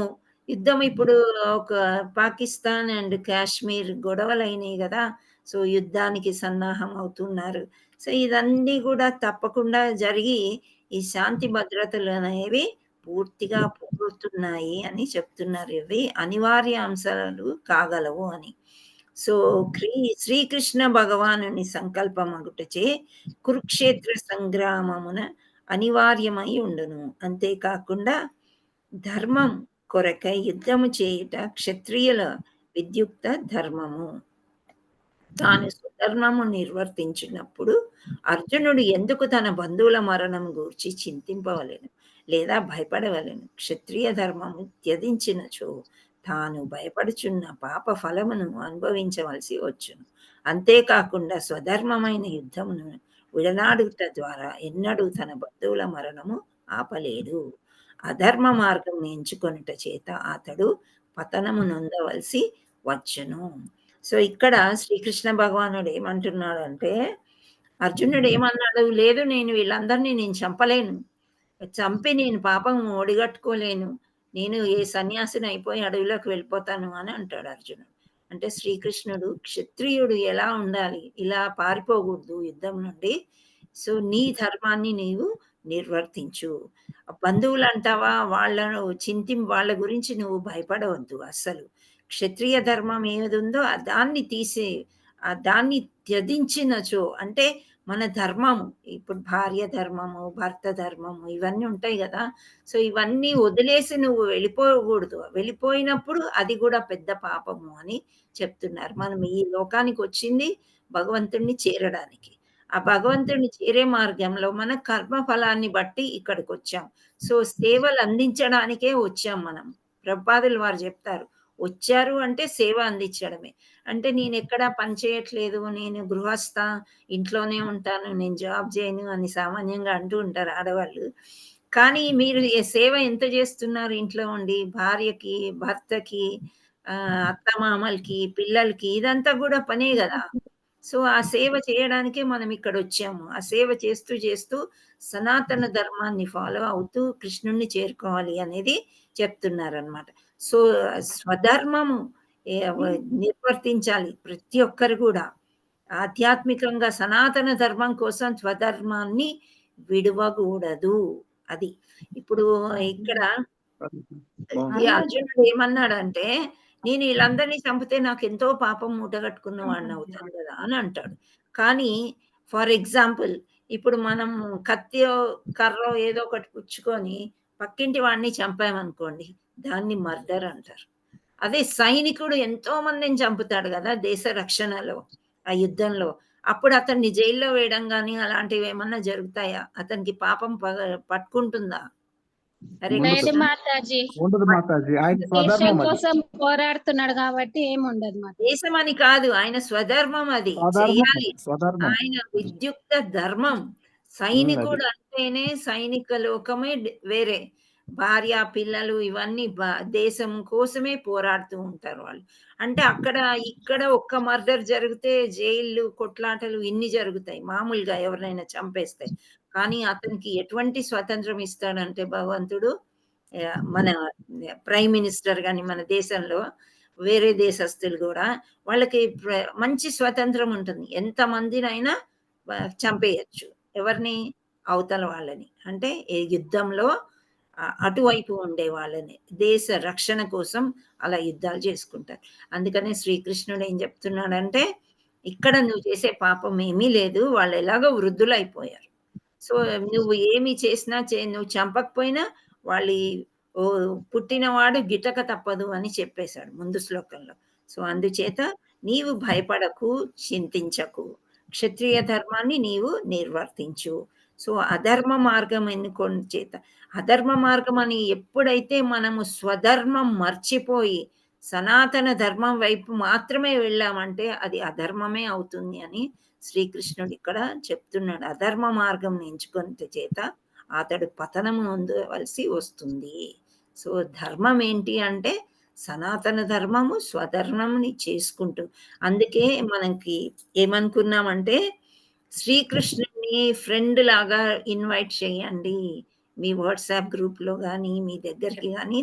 ఇప్పుడు ఒక పాకిస్తాన్ అండ్ కాశ్మీర్ గొడవలయినాయి గదా! సో, యుద్ధానికి సన్నాహం అవుతున్నారు. సో, ఇదన్నీ గూడా తప్పకుండా జరిగి ఈ శాంతి భద్రతలనేవి పూర్తిగా పోతున్నాయి అని చెప్తున్నారు. ఇవి అనివార్య అంశాలు కాగలవు అని. సో, శ్రీకృష్ణ భగవానుని సంకల్పమగుటచే కురుక్షేత్ర సంగ్రామమున అనివార్యమై ఉండును. అంతేకాకుండా ధర్మం కొరకై యుద్ధము చేయుట క్షత్రియుల విద్యుక్త ధర్మము. తాను స్వధర్మము నిర్వర్తించినప్పుడు అర్జునుడు ఎందుకు తన బంధువుల మరణం గూర్చి చింతింపవలెను లేదా భయపడవలెను? క్షత్రియ ధర్మము త్యజించినచో తాను భయపడుచున్న పాప ఫలమును అనుభవించవలసి వచ్చును. అంతేకాకుండా స్వధర్మమైన యుద్ధమును విడనాడుట ద్వారా ఎన్నడూ తన బంధువుల మరణము ఆపలేడు. అధర్మ మార్గం ఎంచుకొనుట చేత అతడు పతనము నొందవలసి వచ్చును. సో, ఇక్కడ శ్రీకృష్ణ భగవానుడు ఏమంటున్నాడంటే, అర్జునుడు ఏమన్నాడు? లేదు, నేను వీళ్ళందరినీ చంపలేను. చంపి నేను పాపం ఒడిగట్టుకోలేను. నేను ఏ సన్యాసిని అయిపోయి అడవిలోకి వెళ్ళిపోతాను అని అంటాడు అర్జునుడు. అంటే శ్రీకృష్ణుడు క్షత్రియుడు ఎలా ఉండాలి? ఇలా పారిపోకూడదు యుద్ధం నుండి. సో, నీ ధర్మాన్ని నీవు నిర్వర్తించు. బంధువులు అంటావా? వాళ్ళ గురించి నువ్వు భయపడవద్దు అస్సలు. క్షత్రియ ధర్మం ఏదుందో దాన్ని త్యజించినచో అంటే మన ధర్మము, ఇప్పుడు భార్య ధర్మము, భర్త ధర్మము ఇవన్నీ ఉంటాయి గదా! సో, ఇవన్నీ వదిలేసి నువ్వు వెళ్ళిపోకూడదు. వెళ్ళిపోయినప్పుడు అది గూడా పెద్ద పాపము అని చెప్తున్నారు. మనం ఈ లోకానికొచ్చింది భగవంతుడిని చేరడానికి. ఆ భగవంతుడిని చేరే మార్గంలో మన కర్మ ఫలాన్ని బట్టి ఇక్కడికొచ్చాం. సో, సేవలు అందించడానికే వచ్చాం మనం. ప్రభుపాదులు వారు చెప్తారు. వచ్చారు అంటే సేవ అందించడమే. అంటే నేనెక్కడా పని చేయట్లేదు, నేను గృహస్థ, ఇంట్లోనే ఉంటాను, నేను జాబ్ చేయను అని సామాన్యంగా అంటూ ఉంటారు ఆడవాళ్ళు. కానీ మీరు సేవ ఎంత చేస్తున్నారు ఇంట్లో ఉండి? భార్యకి, భర్తకి, అత్తమామలకి, పిల్లలకి ఇదంతా గూడా పనే గదా! సో, ఆ సేవ చేయడానికే మనం ఇక్కడొచ్చాము. ఆ సేవ చేస్తూ సనాతన ధర్మాన్ని ఫాలో అవుతూ కృష్ణుడిని చేరుకోవాలి అనేది చెప్తున్నారనమాట. సో, స్వధర్మము నిర్వర్తించాలి ప్రతి ఒక్కరు గూడా. ఆధ్యాత్మికంగా సనాతన ధర్మం కోసం స్వధర్మాన్ని విడవగూడదు. అది. ఇప్పుడు ఇక్కడ ఈ అర్జునుడు ఏమన్నాడంటే, నేను వీళ్ళందరినీ చంపితే నాకెంతో పాపం మూటగట్టుకున్న వాడినవుతాను గదా అని అంటాడు. కానీ ఫర్ ఎగ్జాంపుల్ ఇప్పుడు మనం కత్తియో, కర్రో ఏదో ఒకటి పుచ్చుకొని పక్కింటి వాడిని చంపామనుకోండి, దాన్ని మర్డర్ అంటారు. అదే సైనికుడు ఎంతో మందిని చంపుతాడు గదా దేశ రక్షణలో, ఆ యుద్ధంలో. అప్పుడు అతన్ని జైల్లో వేయడం గాని అలాంటివేమన్నా జరుగుతాయా? అతనికి పాపం పట్టుకుంటుందా? హరే లేదు కృష్ణ. మాతాజీ. ఉండదు మాతాజీ. ఆయన దేశం స్వధర్మం అది. కోసం పోరాడుతున్నాడు కాబట్టి ఏముండదు మాతాజీ. దేశం అని కాదు, ఆయన స్వధర్మం అది చెయ్యాలి. స్వధర్మం. ఆయన విద్యుక్త ధర్మం. అది. సైనికుడు అంటేనే సైనిక లోకమే వేరే. భార్య, పిల్లలు ఇవన్నీ దేశం కోసమే పోరాడుతూ ఉంటారు వాళ్ళు. అంటే ఇక్కడ ఒక్క మర్డర్ జరిగితే జైళ్ళు, కొట్లాటలు ఇన్ని జరుగుతాయి మామూలుగా ఎవరినైనా చంపేస్తే. కానీ అతనికి ఎటువంటి స్వతంత్రం ఇస్తాడంటే భగవంతుడు, మన ప్రైమ్ మినిస్టర్ గాని మన దేశంలో వేరే దేశస్తులు గూడా వాళ్ళకి మంచి స్వతంత్రం ఉంటుంది. ఎంతమందినైనా చంపేయొచ్చు. ఎవరిని? అవతల వాళ్ళని. అంటే యుద్ధంలో అటువైపు ఉండే వాళ్ళని. దేశ రక్షణ కోసం అలా యుద్ధాలు చేసుకుంటారు. అందుకనే శ్రీకృష్ణుడు ఏం చెప్తున్నాడంటే, ఇక్కడ నువ్వు చేసే పాపం ఏమీ లేదు. వాళ్ళు ఎలాగో వృద్ధులైపోయారు. సో నువ్వు ఏమి చేసినా నువ్వు చంపకపోయినా వాళ్ళు పుట్టినవాడు గిట్టక తప్పదు అని చెప్పేశాడు ముందు శ్లోకంలో. సో అందుచేత నీవు భయపడకు, చింతించకు, క్షత్రియ ధర్మాన్ని నీవు నిర్వర్తించు. సో అధర్మ మార్గం ఎన్నుకోని చేత అధర్మ మార్గం అని ఎప్పుడైతే మనము స్వధర్మం మర్చిపోయి సనాతన ధర్మం వైపు మాత్రమే వెళ్ళామంటే అది అధర్మమే అవుతుంది అని శ్రీకృష్ణుడు ఇక్కడ చెప్తున్నాడు. అధర్మ మార్గం ఎంచుకున్న చేత అతడు పతనము పొందవలసి వస్తుంది. సో ధర్మం ఏంటి అంటే సనాతన ధర్మము, స్వధర్మంని చేసుకుంటూ, అందుకే మనకి ఏమనుకున్నామంటే శ్రీకృష్ణుడిని ఫ్రెండ్ లాగా ఇన్వైట్ చేయండి, మీ వాట్సాప్ గ్రూప్లో కానీ మీ దగ్గరికి కానీ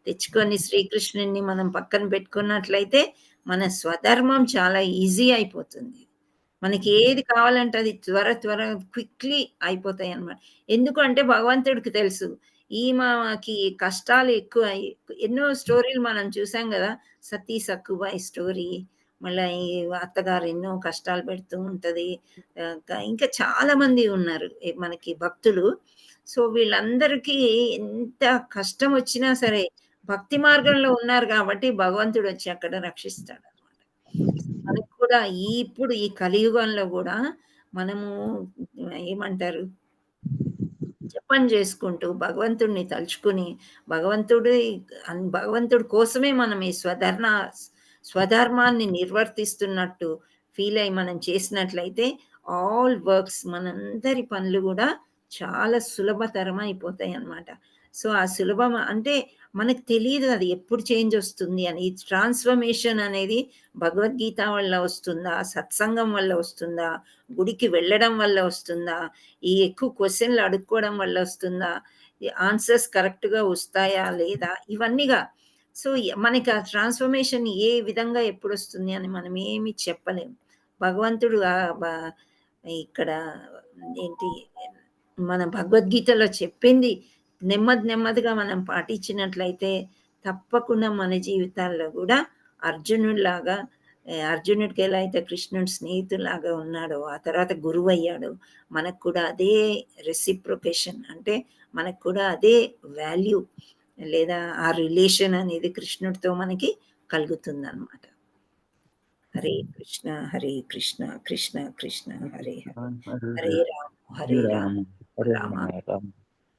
తెచ్చుకొని శ్రీకృష్ణుడిని మనం పక్కన పెట్టుకున్నట్లయితే మన స్వధర్మం చాలా ఈజీ అయిపోతుంది. మనకి ఏది కావాలంటే అది త్వర క్విక్లీ అయిపోతాయి అన్నమాట. ఎందుకంటే భగవంతుడికి తెలుసు ఈమెకి కష్టాలు ఎక్కువ. ఎన్నో స్టోరీలు మనం చూసాం కదా, సతీ సక్కుబాయి స్టోరీ, మళ్ళీ ఈ అత్తగారు ఎన్నో కష్టాలు పెడుతూ ఉంటది. ఇంకా చాలా మంది ఉన్నారు మనకి భక్తులు. సో వీళ్ళందరికీ ఎంత కష్టం వచ్చినా సరే భక్తి మార్గంలో ఉన్నారు కాబట్టి భగవంతుడు వచ్చి అక్కడ రక్షిస్తాడు అనమాట. మనకు కూడా ఇప్పుడు ఈ కలియుగంలో కూడా మనము ఏమంటారు, జపం చేసుకుంటూ భగవంతుడిని తలుచుకుని భగవంతుడి కోసమే మనం ఈ స్వధర్మాన్ని నిర్వర్తిస్తున్నట్టు ఫీల్ అయి మనం చేసినట్లయితే ఆల్ వర్క్స్, మనందరి పనులు కూడా చాలా సులభతరం అయిపోతాయి అన్నమాట. సో ఆ సులభం అంటే మనకు తెలియదు అది ఎప్పుడు చేంజ్ వస్తుంది అని. ఈ ట్రాన్స్ఫర్మేషన్ అనేది భగవద్గీత వల్ల వస్తుందా, సత్సంగం వల్ల వస్తుందా, గుడికి వెళ్ళడం వల్ల వస్తుందా, ఈ ఎక్కువ క్వశ్చన్లు అడుక్కోవడం వల్ల వస్తుందా, ఈ ఆన్సర్స్ కరెక్ట్గా వస్తాయా లేదా, ఇవన్నీగా. సో మనకి ఆ ట్రాన్స్ఫర్మేషన్ ఏ విధంగా ఎప్పుడు వస్తుంది అని మనం ఏమి చెప్పలేము. భగవంతుడు ఇక్కడ ఏంటి మన భగవద్గీతలో చెప్పింది నెమ్మదిగా మనం పాటించినట్లయితే తప్పకుండా మన జీవితాల్లో కూడా అర్జునుడికి ఎలా అయితే కృష్ణుడి స్నేహితులాగా ఉన్నాడో, ఆ తర్వాత గురువు అయ్యాడో, మనకు కూడా అదే రెసిప్రొకేషన్, అంటే మనకు కూడా అదే వాల్యూ లేదా ఆ రిలేషన్ అనేది కృష్ణుడితో మనకి కలుగుతుంది అన్నమాట. హరే కృష్ణ హరే కృష్ణ కృష్ణ కృష్ణ హరే హరే హరే రామ రామ.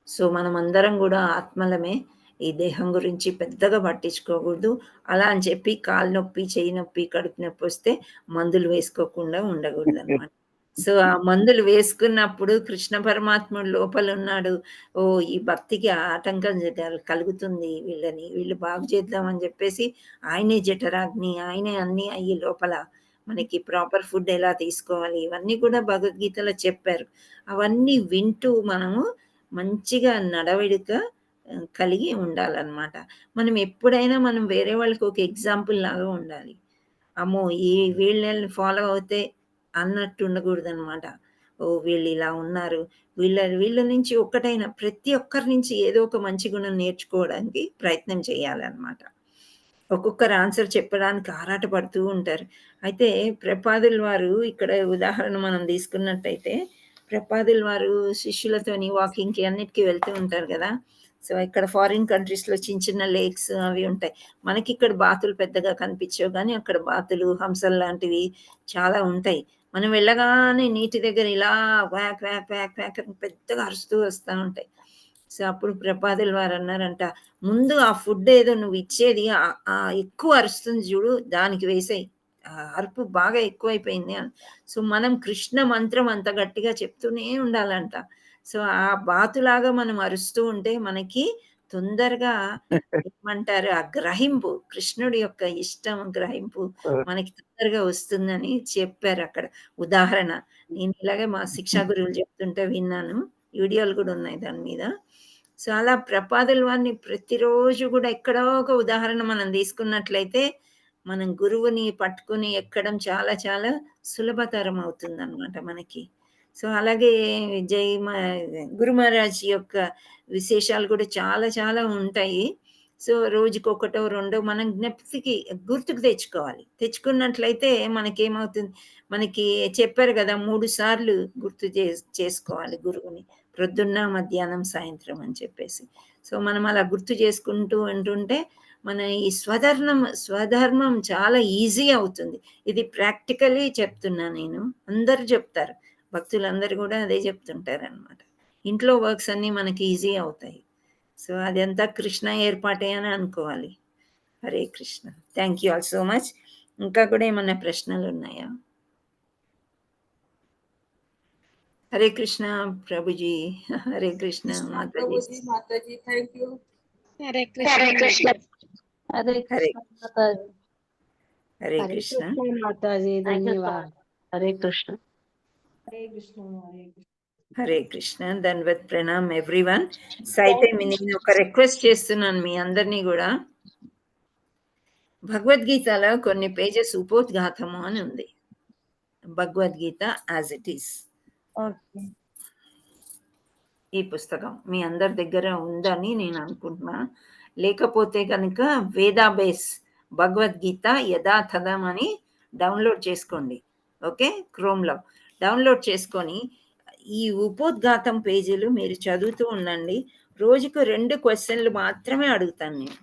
సో మనం అందరం కూడా ఆత్మలమే. ఈ దేహం గురించి పెద్దగా పట్టించుకోకూడదు. అలా అని చెప్పి కాలు నొప్పి, చెయ్యి నొప్పి, కడుపు నొప్పి వస్తే మందులు వేసుకోకుండా ఉండకూడదు అనమాట. సో ఆ మందులు వేసుకున్నప్పుడు కృష్ణ పరమాత్ముడు లోపల ఉన్నాడు. ఓ ఈ భక్తికి ఆటంకం కలుగుతుంది, వీళ్ళు బాగు చేద్దామని చెప్పేసి ఆయనే జఠరాగ్ని, ఆయనే అన్ని అయ్యి లోపల మనకి ప్రాపర్ ఫుడ్ ఎలా తీసుకోవాలి ఇవన్నీ కూడా భగవద్గీతలో చెప్పారు. అవన్నీ వింటూ మనము మంచిగా నడవడిక కలిగి ఉండాలన్నమాట. మనం ఎప్పుడైనా మనం వేరే వాళ్ళకి ఒక ఎగ్జాంపుల్ లాగా ఉండాలి. అమ్మో వీళ్ళని ఫాలో అవుతే అన్నట్టు ఉండకూడదు అనమాట. ఓ వీళ్ళు ఇలా ఉన్నారు, వీళ్ళ నుంచి ఒక్కటైనా ప్రతి ఒక్కరి నుంచి ఏదో ఒక మంచి గుణం నేర్చుకోవడానికి ప్రయత్నం చేయాలన్నమాట. ఒక్కొక్కరు ఆన్సర్ చెప్పడానికి ఆరాటపడుతూ ఉంటారు. అయితే ప్రపాదుల వారు ఇక్కడ ఉదాహరణ మనం తీసుకున్నట్టయితే, ప్రపాదుల వారు శిష్యులతోని వాకింగ్కి అన్నిటికీ వెళ్తూ ఉంటారు కదా. సో ఇక్కడ ఫారిన్ కంట్రీస్లో చిన్న లేక్స్ అవి ఉంటాయి. మనకి ఇక్కడ బాతులు పెద్దగా కనిపించవు, కానీ అక్కడ బాతులు, హంసలు లాంటివి చాలా ఉంటాయి. మనం వెళ్ళగానే నీటి దగ్గర ఇలా వ్యాక్ వ్యాక్ వ్యాక్ వ్యాక్ అని పెద్దగా అరుస్తూ వస్తూ ఉంటాయి. సో అప్పుడు ప్రపాదుల వారు అన్నారంట, ముందు ఆ ఫుడ్ ఏదో నువ్వు ఇచ్చేది ఎక్కువ అరుస్తుంది చూడు, దానికి వేసేయి, అరుపు బాగా ఎక్కువైపోయింది అని. సో మనం కృష్ణ మంత్రం అంత గట్టిగా చెప్తూనే ఉండాలంట. సో ఆ బాతులాగా మనం అరుస్తూ ఉంటే మనకి తొందరగా ఏమంటారు, ఆ గ్రహింపు, కృష్ణుడి యొక్క ఇష్టం గ్రహింపు మనకి తొందరగా వస్తుందని చెప్పారు అక్కడ ఉదాహరణ. నేను ఇలాగే మా శిక్షా గురువులు చెప్తుంటే విన్నాను, వీడియోలు కూడా ఉన్నాయి దాని మీద. సో అలా ప్రపాదుల వారిని ప్రతిరోజు కూడా ఎక్కడో ఒక ఉదాహరణ మనం తీసుకున్నట్లయితే మనం గురువుని పట్టుకుని ఎక్కడం చాలా చాలా సులభతరం అవుతుంది అనమాట మనకి. సో అలాగే గురు మహారాజ్ యొక్క విశేషాలు కూడా చాలా చాలా ఉంటాయి. సో రోజుకి ఒకటో రెండో మనం జ్ఞప్తికి గుర్తుకు తెచ్చుకోవాలి. తెచ్చుకున్నట్లయితే మనకేమవుతుంది, మనకి చెప్పారు కదా 3 సార్లు గుర్తు చేసుకోవాలి గురువుని, ప్రొద్దున్న, మధ్యాహ్నం, సాయంత్రం అని చెప్పేసి. సో మనం అలా గుర్తు చేసుకుంటూ ఉంటుంటే మన ఈ స్వధర్మం చాలా ఈజీ అవుతుంది. ఇది ప్రాక్టికలీ చెప్తున్నా నేను, అందరు చెప్తారు, భక్తులందరూ కూడా అదే చెప్తుంటారు అనమాట. ఇంట్లో వర్క్స్ అన్నీ మనకి ఈజీ అవుతాయి. సో అదంతా కృష్ణ ఏర్పాటే అని అనుకోవాలి. Hare Krishna. Thank you all so much. ఇంకా కూడా ఏమన్నా ప్రశ్నలు ఉన్నాయా? హరే కృష్ణ ప్రభుజీ. హరే కృష్ణ మాతాజీ. మాతాజీ థ్యాంక్ యూ. హరే కృష్ణ. హరే కృష్ణ మాతాజీ. హరే కృష్ణ మాతాజీ. ధన్యవాదాలు. హరే కృష్ణ. హరే కృష్ణ. హరే కృష్ణ. హరే కృష్ణ. ధన్వత్ ప్రణామ్ ఎవ్రీవన్. అయితే నేను ఒక రిక్వెస్ట్ చేస్తున్నాను మీ అందరినీ కూడా, భగవద్గీతలో కొన్ని పేజెస్ ఉపోద్ఘాతము అని ఉంది. Bhagavad Gita as it is. ఈ పుస్తకం మీ అందరి దగ్గర ఉందని నేను అనుకుంటున్నా. లేకపోతే కనుక వేదాబేస్ భగవద్గీత యథాతథం అని డౌన్లోడ్ చేసుకోండి. ఓకే, క్రోమ్లో డౌన్లోడ్ చేసుకొని ఈ ఉపోద్ఘాతం పేజీలు మీరు చదువుతూ ఉండండి. రోజుకు 2 క్వశ్చన్లు మాత్రమే అడుగుతాను నేను.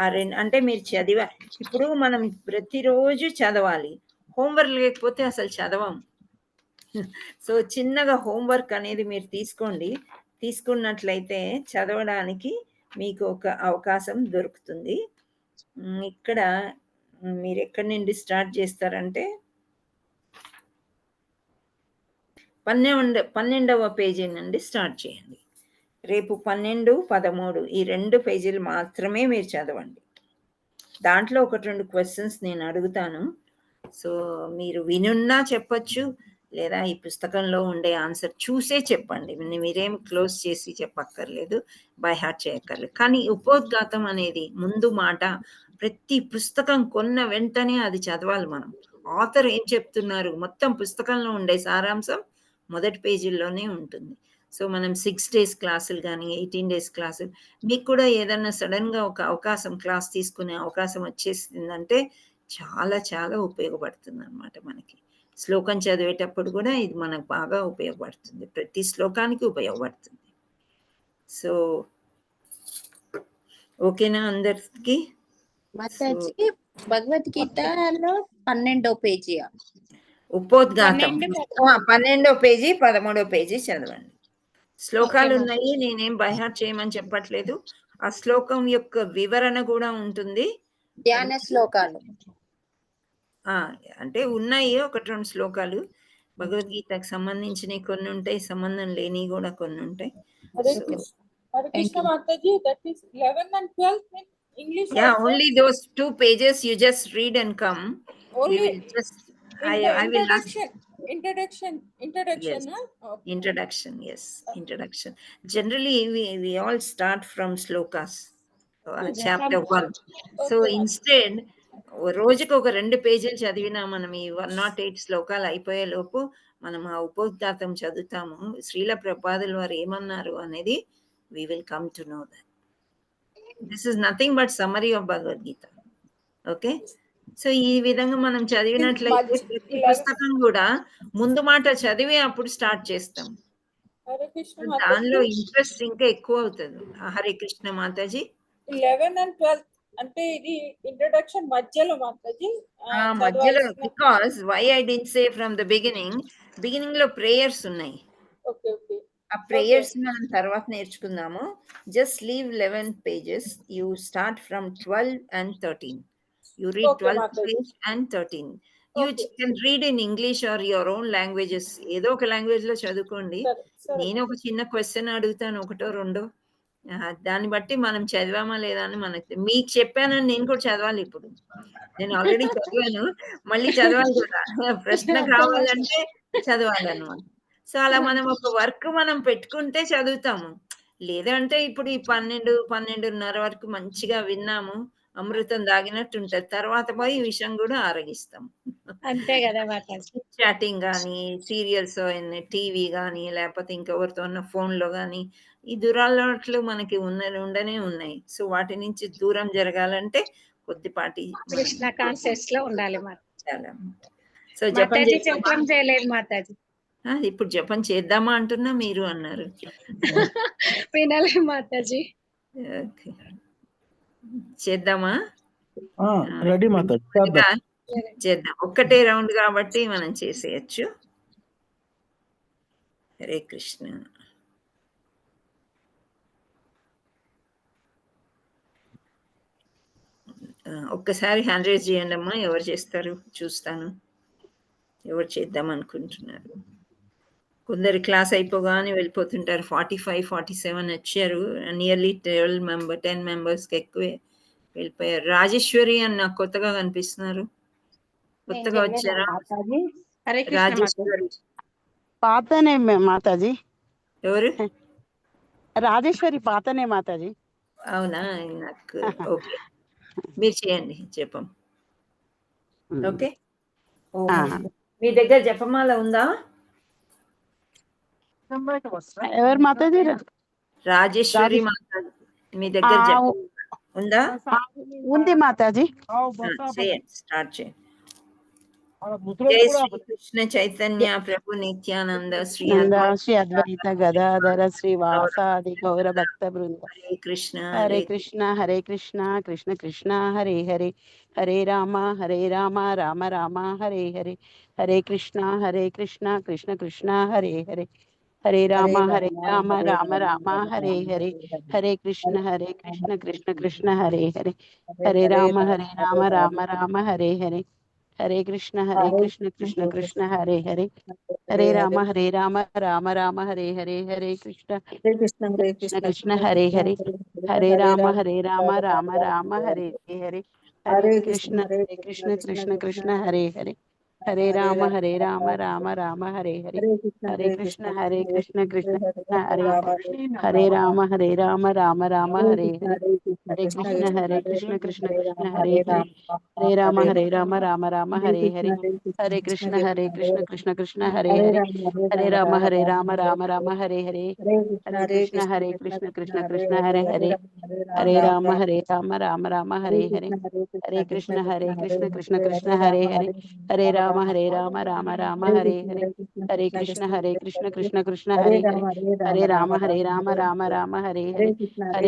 ఆ 2 అంటే మీరు చదివా, ఇప్పుడు మనం ప్రతిరోజు చదవాలి. హోంవర్క్ లేకపోతే అసలు చదవం. సో చిన్నగా హోంవర్క్ అనేది మీరు తీసుకోండి. తీసుకున్నట్లయితే చదవడానికి మీకు ఒక అవకాశం దొరుకుతుంది. ఇక్కడ మీరు ఎక్కడి నుండి స్టార్ట్ చేస్తారంటే 12వ పేజీ నుండి స్టార్ట్ చేయండి. రేపు 12, 13 ఈ 2 పేజీలు మాత్రమే మీరు చదవండి. దాంట్లో 1-2 క్వశ్చన్స్ నేను అడుగుతాను. సో మీరు వినున్నా చెప్పచ్చు, లేదా ఈ పుస్తకంలో ఉండే ఆన్సర్ చూసే చెప్పండి. మీరేం క్లోజ్ చేసి చెప్పక్కర్లేదు, బై హార్ట్ చేయక్కర్లేదు. కానీ ఉపోద్ఘాతం అనేది ముందు మాట, ప్రతి పుస్తకం కొన్న వెంటనే అది చదవాలి మనం. ఆథర్ ఏం చెప్తున్నారు, మొత్తం పుస్తకంలో ఉండే సారాంశం మొదటి పేజీల్లోనే ఉంటుంది. సో మనం 6 days క్లాసులు కానీ 18 days క్లాసులు, మీకు కూడా ఏదన్నా సడన్గా ఒక అవకాశం, క్లాస్ తీసుకునే అవకాశం వచ్చేసిందంటే చాలా చాలా ఉపయోగపడుతుంది అన్నమాట. మనకి శ్లోకం చదివేటప్పుడు కూడా ఇది మనకు బాగా ఉపయోగపడుతుంది, ప్రతి శ్లోకానికి ఉపయోగపడుతుంది. సో ఓకేనా అందరికి? భగవద్గీతలో 12వ పేజీ ఉపోద్ఘాతం 12వ పేజీ 13వ పేజీ చదవండి. శ్లోకాలు ఉన్నాయి, నేనేం బైహార్ట్ చేయమని చెప్పట్లేదు. ఆ శ్లోకం యొక్క వివరణ కూడా ఉంటుంది. ధ్యాన శ్లోకాలు అంటే ఉన్నాయి 1-2 శ్లోకాలు. భగవద్గీతకు సంబంధించినవి కొన్ని ఉంటాయి, సంబంధం లేని కూడా కొన్ని ఉంటాయి. Hare Krishna Mataji. That is 11 and 12 in English. Yeah, also? Only those 2 pages you just read and come. Only we will just I will ask introduction. Yes. Huh? Okay. Introduction, yes. Introduction. Generally we all start from slokas, chapter 1. So instead రోజుకు ఒక 2 పేజీలు చదివినా మనం ఈ 108 శ్లోకాలు అయిపోయే లోపు మనం ఆ ఉపోద్ఘాతం చదువుతాము. శ్రీల ప్రభుపాదుల వారు ఏమన్నారు అనేది we will come to know that. This is nothing but summary of Bhagavad Gita. Okay? So ఈ విధంగా మనం చదివినట్లయితే ప్రతి పుస్తకం కూడా ముందు మాట చదివి అప్పుడు స్టార్ట్ చేస్తాం. దానిలో ఇంట్రెస్ట్ ఇంకా ఎక్కువ అవుతుంది. హరే కృష్ణ మాతాజీ. 11 and 12 అంటే ఇది ఇంట్రడక్షన్ మధ్యలో మాతాజీ. మధ్యలో because why I didn't say from the beginning లో ప్రేయర్స్ ఉన్నాయి. Okay okay. ఆ ప్రేయర్స్ మనం తర్వాత నేర్చుకుందాము. Just leave 11 pages. You start from 12 and 13. You read 12 page and 13. You can read in English or your own languages. ఏదో ఒక language లో చదువుకోండి. నేను ఒక చిన్న క్వశ్చన్ అడుగుతాను, 1-2. దాన్ని బట్టి మనం చదివామా లేదా అని మనకి, మీకు చెప్పానని నేను కూడా చదవాలి. ఇప్పుడు నేను ఆల్రెడీ చదివాను, మళ్ళీ చదవాలి కూడా. ప్రశ్న కావాలంటే చదవాలన్నమాట. సో అలా మనం ఒక వర్క్ మనం పెట్టుకుంటే చదువుతాము. లేదంటే ఇప్పుడు ఈ 12-12:30 వరకు మంచిగా విన్నాము, అమృతం తాగినట్టు ఉంటది. తర్వాత పోయి విషం కూడా ఆరగిస్తాం. అంతే కదా మాతాజీ. చాటింగ్ గానీ, సీరియల్స్ టీవీ గానీ, లేకపోతే ఇంకెవరితో ఉన్న ఫోన్‌లో గానీ, ఈ దురలవాట్లు మనకి ఉండనే ఉన్నాయి. సో, వాటి నుంచి దూరం జరగాలంటే కొద్దిపాటి కృష్ణ కాన్షియస్ లో ఉండాలి చాలా. సో, జపం మాతాజీ చేద్దామా? జపం చేయలేదు మాతాజీ. ఇప్పుడు జపం చేద్దామా అంటున్నా, మీరు అన్నారు. వినలే మాతాజీ. ఓకే. చేద్దామా? రెడీ మాతాజీ, చేద్దాం. ఒక్కటే రౌండ్ కాబట్టి మనం చేసేయచ్చు. హరే కృష్ణ. ఒక్కసారి హ్యాండ్ రైజ్ చేయండి అమ్మా, ఎవరు చేస్తారు చూస్తాను. ఎవరు చేద్దాం అనుకుంటున్నారు? కొందరు క్లాస్ అయిపోగానే వెళ్ళిపోతుంటారు. 45, 47 వచ్చారు. నియర్లీ 10 మెంబర్స్కి ఎక్కువే వెళ్ళిపోయారు. రాజేశ్వరి అని నాకు కొత్తగా కనిపిస్తున్నారు. కొత్తగా వచ్చారా? హరే కృష్ణ రాజేశ్వరి పాతనే మాతాజీ. ఎవరు? రాజేశ్వరి పాతనే మాతాజీ. అవునా? నాకు ఓకే, మీరు చేయండి జపం. ఓకే. మీ దగ్గర జపమాల ఉందా? ఎవరు మాతాజీ? రాజేశ్వరి మాత మీ దగ్గర జపం ఉందా? ఉంది మాతాజీ. చేయండి, స్టార్ట్ చేయండి. జై శ్రీ కృష్ణ చైతన్య ప్రభు నిత్యానంద శ్రీ అద్వైత గదాధర శ్రీవాసాది గౌర భక్త బృంద. హరే కృష్ణ హరే కృష్ణ హరే కృష్ణ కృష్ణ కృష్ణ హరే హరే, హరే రామ రామ రామ హరే హరే, హరే కృష్ణ కృష్ణ కృష్ణ హరే హరే, హరే రామ రామ రామ హరే హరే, హరే కృష్ణ కృష్ణ కృష్ణ హరే హరే, హరే రామ రామ రామ హరే హరే, హరే కృష్ణ కృష్ణ కృష్ణ హరే హరే, హరే రామ రామ రామ హరే హరే, హరే కృష్ణ కృష్ణ హరే హరే, హరే రామ రామ రామ హరే హరే, హరే కృష్ణ కృష్ణ కృష్ణ హరే హరే, హరే రామ రామ రామ హరే హరే, హరే కృష్ణ కృష్ణ కృష్ణ హరే హరే, హరే రామ రామ రామ హరే హరే, హరే కృష్ణ కృష్ణ కృష్ణ హరే హరే, హరే రామ రామ రామ హరే హరే, హరే కృష్ణ కృష్ణ కృష్ణ హరే హరే, హరే రామ రామ రామ హరే హరే, హరే కృష్ణ కృష్ణ కృష్ణ హరే హరే, హరే రామ రామ రామ హరే హరే, హరే కృష్ణ కృష్ణ కృష్ణ హరే హరే, హరే రామ రామ రామ హరే హరే, హరే కృష్ణ కృష్ణ కృష్ణ హరే హరే,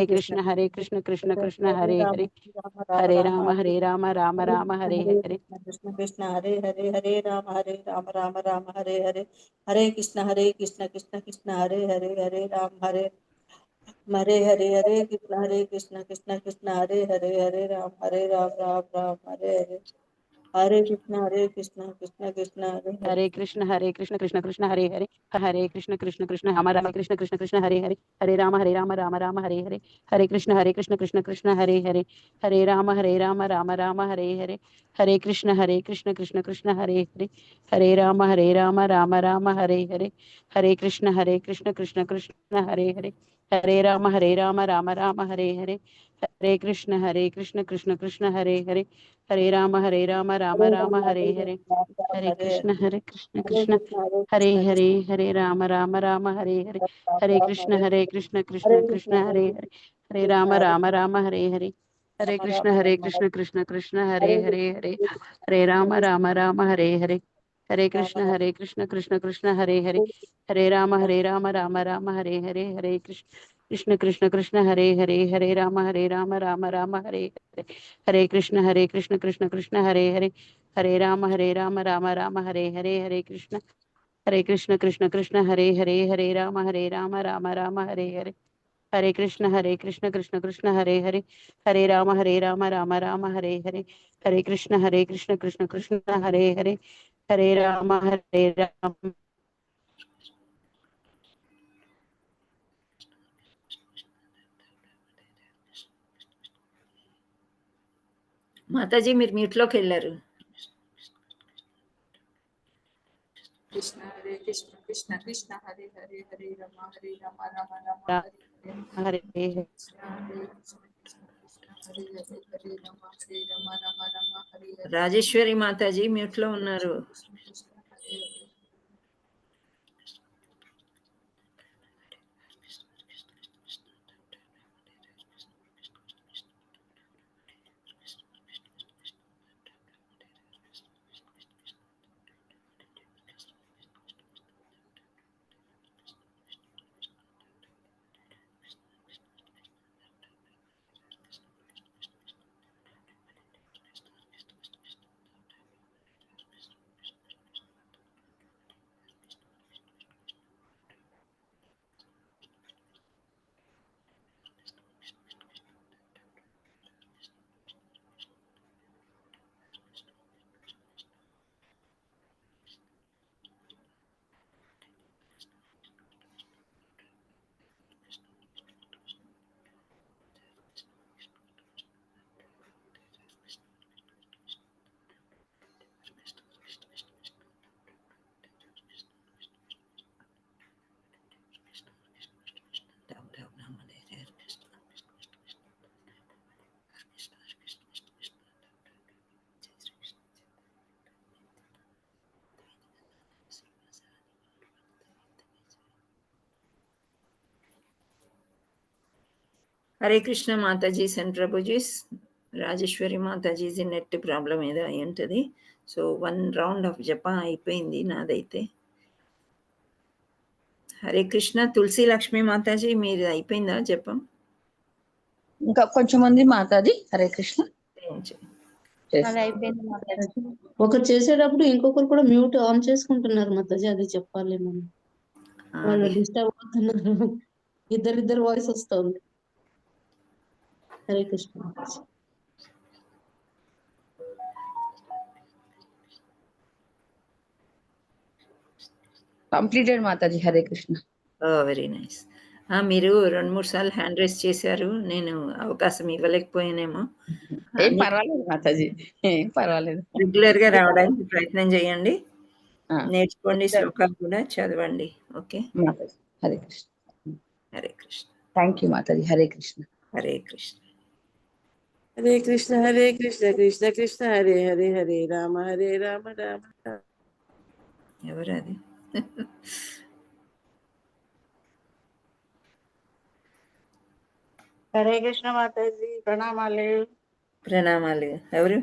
హరే రామ రామ రామ హరే హరే, హరే కృష్ణ కృష్ణ కృష్ణ హరే హరే, హరే రామ రామ రామ హరే హరే, కృష్ణ కృష్ణ హరే హరే, హరే రామ రామ రామ హరే హరే, హరే కృష్ణ కృష్ణ కృష్ణ హరే హరే, హరే రామ హరే హరే, హరే కృష్ణ కృష్ణ కృష్ణ హరే హరే, హరే రామ రామ రామ హరే హరే, హరే కృష్ణ కృష్ణ కృష్ణ హరే కృష్ణ కృష్ణ కృష్ణ హరే హరే, హరే కృష్ణ కృష్ణ రామ కృష్ణ కృష్ణ హరే హరే, హరే రామ రామ రామ హరే హరే, హరే కృష్ణ కృష్ణ కృష్ణ హరే హరే, హరే రామ రామ రామ హరే హరే, హరే కృష్ణ కృష్ణ కృష్ణ హరే హరే, హరే రామ రామ రామ హరే హరే, హరే కృష్ణ కృష్ణ కృష్ణ హరే హరే, హరే రామ రామ రామ హరే హరే, హరే కృష్ణ కృష్ణ కృష్ణ హరే హరే, హరే రామ రామ రామ హరే హరే, హరే కృష్ణ కృష్ణ హరే హరే, హరే రామ రామ హరే హరే, హరే కృష్ణ కృష్ణ కృష్ణ హరే హరే, హరే రామ రామ హరే హరే, హరే కృష్ణ కృష్ణ కృష్ణ హరే హరే, హరే హరే రామ రామ హరే హరే, హరే కృష్ణ కృష్ణ కృష్ణ హరే హరే, హరే రామ రామ రామ హరే హరే, హరే కృష్ణ కృష్ణ హరే హరే, హరే రామ రామ రామ హరే హరే, హరే కృష్ణ కృష్ణ కృష్ణ హరే హరే, హరే రామ రామ రామ హరే హరే, హరే కృష్ణ కృష్ణ కృష్ణ హరే హరే, హరే రామ రామ రామ హరే హరే, హరే కృష్ణ కృష్ణ కృష్ణ హరే హరే, హరే రామ రామ రామ హరే హరే, హరే కృష్ణ కృష్ణ కృష్ణ హరే హరే, హరే రామ రామ. మాతాజీ మీరు మ్యూట్లోకి వెళ్ళారు. కృష్ణ కృష్ణ కృష్ణ హరే హరే, హరే రామ రామ రామ హరే హరే, హరే కృష్ణ కృష్ణ కృష్ణ హరే హరే, హరే రమ శ్రీ రమ రమ రమ హరే హరే. రాజేశ్వరి మాతాజీ మ్యూట్ లో ఉన్నారు. Krishna Krishna Hare Hare. Hare Krishna Mataji and prabhujis. Rajeshwari Mataji net problem ఏదో అయి ఉంటుంది. సో 1 రౌండ్ ఆఫ్ జప అయిపోయింది నాదైతే. హరే కృష్ణ. తులసి లక్ష్మి మాతాజీ మీరు అయిపోయిందా జపం? ఇంకా కొంచెం మంది మాతాజీ. హరే కృష్ణ. అయిపోయింది మాతాజీ. ఒకరు చేసేటప్పుడు ఇంకొకరు కూడా మ్యూట్ ఆన్ చేసుకుంటున్నారు మాతాజీ, అది చెప్పాలి మనం. వాళ్ళు డిస్టర్బ్ అవుతున్నారు, ఇద్దరిద్దరు వాయిస్ వస్తుంది. Hare Krishna Mataji. Completed Mataji. Hare Krishna. Very nice. మీరు 2-3 సార్లు హ్యాండ్ రైస్ చేశారు, నేను అవకాశం ఇవ్వలేకపోయానేమో. ఏం పర్వాలేదు మాతాజీ, ఏం పర్వాలేదు. రెగ్యులర్ గా రావడానికి ప్రయత్నం చేయండి, నేర్చుకోండి, శ్లోకాలు కూడా చదవండి. Okay Mataji. Hare Krishna. Hare Krishna. Thank you మాతాజీ. హరే కృష్ణ. హరే కృష్ణ. హరే కృష్ణ హరే కృష్ణ కృష్ణ కృష్ణ హరే హరే హరే రామ హరే రామ రామ రామ. ఎవరు అది? హరే కృష్ణ మాతాజీ. ప్రణామాలు. ప్రణామాలు. ఎవరు?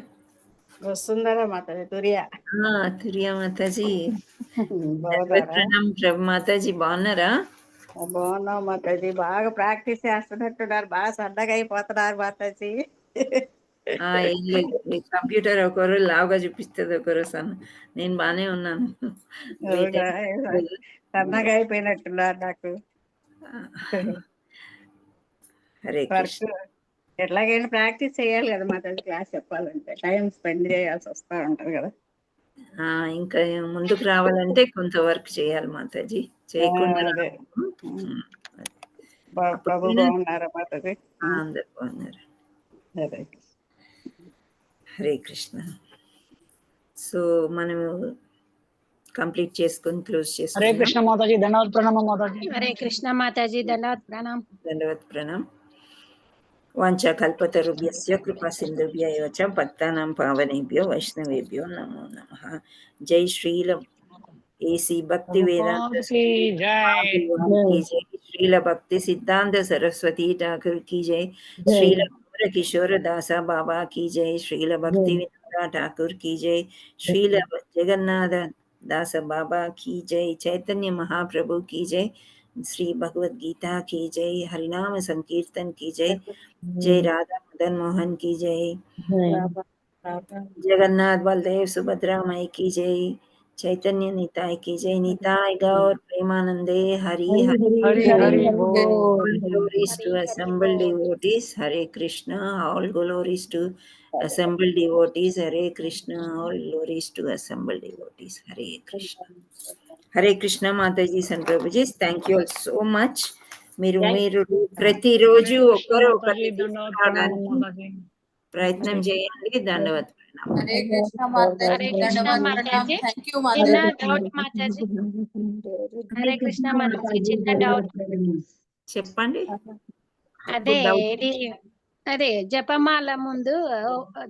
వసుంధర మాతాజీ. తురియా. తురియా మాతాజీ. ప్రణామం మాతాజీ. బాగున్నారా? బాగున్నాం మాతాజీ. బాగా ప్రాక్టీస్ చేస్తున్నట్టున్నారు, బాగా సన్నగా అయిపోతున్నారు మాతాజీ. కంప్యూటర్ ఒకరు లావుగా చూపిస్తుంది, ఒకరు నేను బానే ఉన్నాను. సన్నగా అయిపోయినట్టున్నారు నాకు. హరే కృష్ణ. ఎట్లాగైనా ప్రాక్టీస్ చేయాలి కదా మాతాజీ, క్లాస్ చెప్పాలంటే టైం స్పెండ్ చేయాల్సి వస్తా ఉంటది కదా. ఇంకా ముందుకు రావాలంటే కొంత వర్క్ చేయాలి మాతాజీ, చేయకుండా ప్రభు బాగున్నారా మాతాజీ? అందరు బాగున్నారు. హరే కృష్ణ. సో మనం కంప్లీట్ చేసుకొని క్లోజ్ చేసుకుందాం. హరే కృష్ణ మాతాజీ. ధన్యవాద ప్రణామం మాతాజీ. హరే కృష్ణ మాతాజీ. ధన్యవాద ప్రణామం. ధన్యవాద ప్రణామం. వాంఛా కల్పతరుభ్యస్య కృపా సింధుభ్య ఏవ చ భక్తానాం పావనేభ్యో వైష్ణవేభ్యో నమో నమః. జై శ్రీల ఏసీ భక్తి వేదాంత की जय. श्रील भक्ति सिद्धांत सरस्वती ठाकुर की जय. श्रील किशोर दासा बाबा की जय. श्रील भक्ति विनोदा ठाकुर की जय. श्रील जगन्नाथ दास बाबा की जय. चैतन्य महाप्रभु की जय. श्री भगवद गीता की जय. हरिनाम संकीर्तन की जय. जय राधा मदन मोहन की जय. जगन्नाथ बलदेव सुभद्रा माई की जय. चैतन्य निताय की जय. निताय गौर प्रेमानंदे हरि हरि हरि बोल. All glories to assembled devotees. Hare Krishna. All glories to assembled devotees. Hare Krishna. All glories to assembled devotees. Hare Krishna. Hare Krishna Mataji and Prabhuji. Thank you all so much. మీరు ప్రతిరోజు ఒకరు ప్రయత్నం చేయండి. ధన్యవాద ప్రణామం. హరే కృష్ణ మాతాజీ. ధన్యవాద ప్రణామం. Thank you మాతాజీ. హరే కృష్ణ మాతాజీ. చిన్న డౌట్ చెప్పండి. అదే ఇది అదే జపమాల ముందు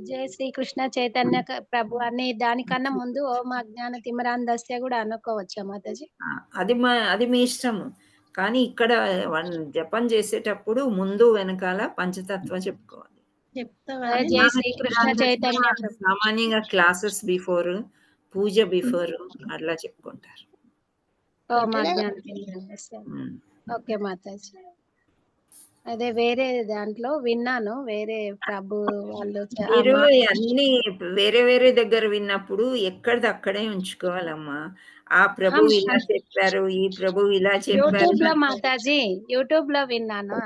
జయ శ్రీకృష్ణ చైతన్య ప్రభు అని దానికన్నా ముందు ఓం అజ్ఞాన తిమిరాంధస్య కూడా అనుకోవచ్చా మాతాజీ? అది మీ ఇష్టము. కానీ ఇక్కడ జపం చేసేటప్పుడు ముందు వెనకాల పంచతత్వ చెప్పుకోవాలి. జయ శ్రీకృష్ణ చైతన్య సామాన్యంగా క్లాసెస్ బిఫోర్, పూజ బిఫోర్ అట్లా చెప్పుకుంటారు. ఓం అజ్ఞాన తిమిరాంధస్య. ఓకే మాతాజీ. అదే వేరే దాంట్లో విన్నాను, వేరే ప్రభు వాళ్ళు మీరు అన్ని వేరే వేరే దగ్గర విన్నప్పుడు ఎక్కడిది అక్కడే ఉంచుకోవాలమ్మా. ఆ ప్రభు ఇలా చెప్పారు, ఈ ప్రభు ఇలా చెప్పారు. యూట్యూబ్ లో మాతాజీ, యూట్యూబ్ లో విన్నాను.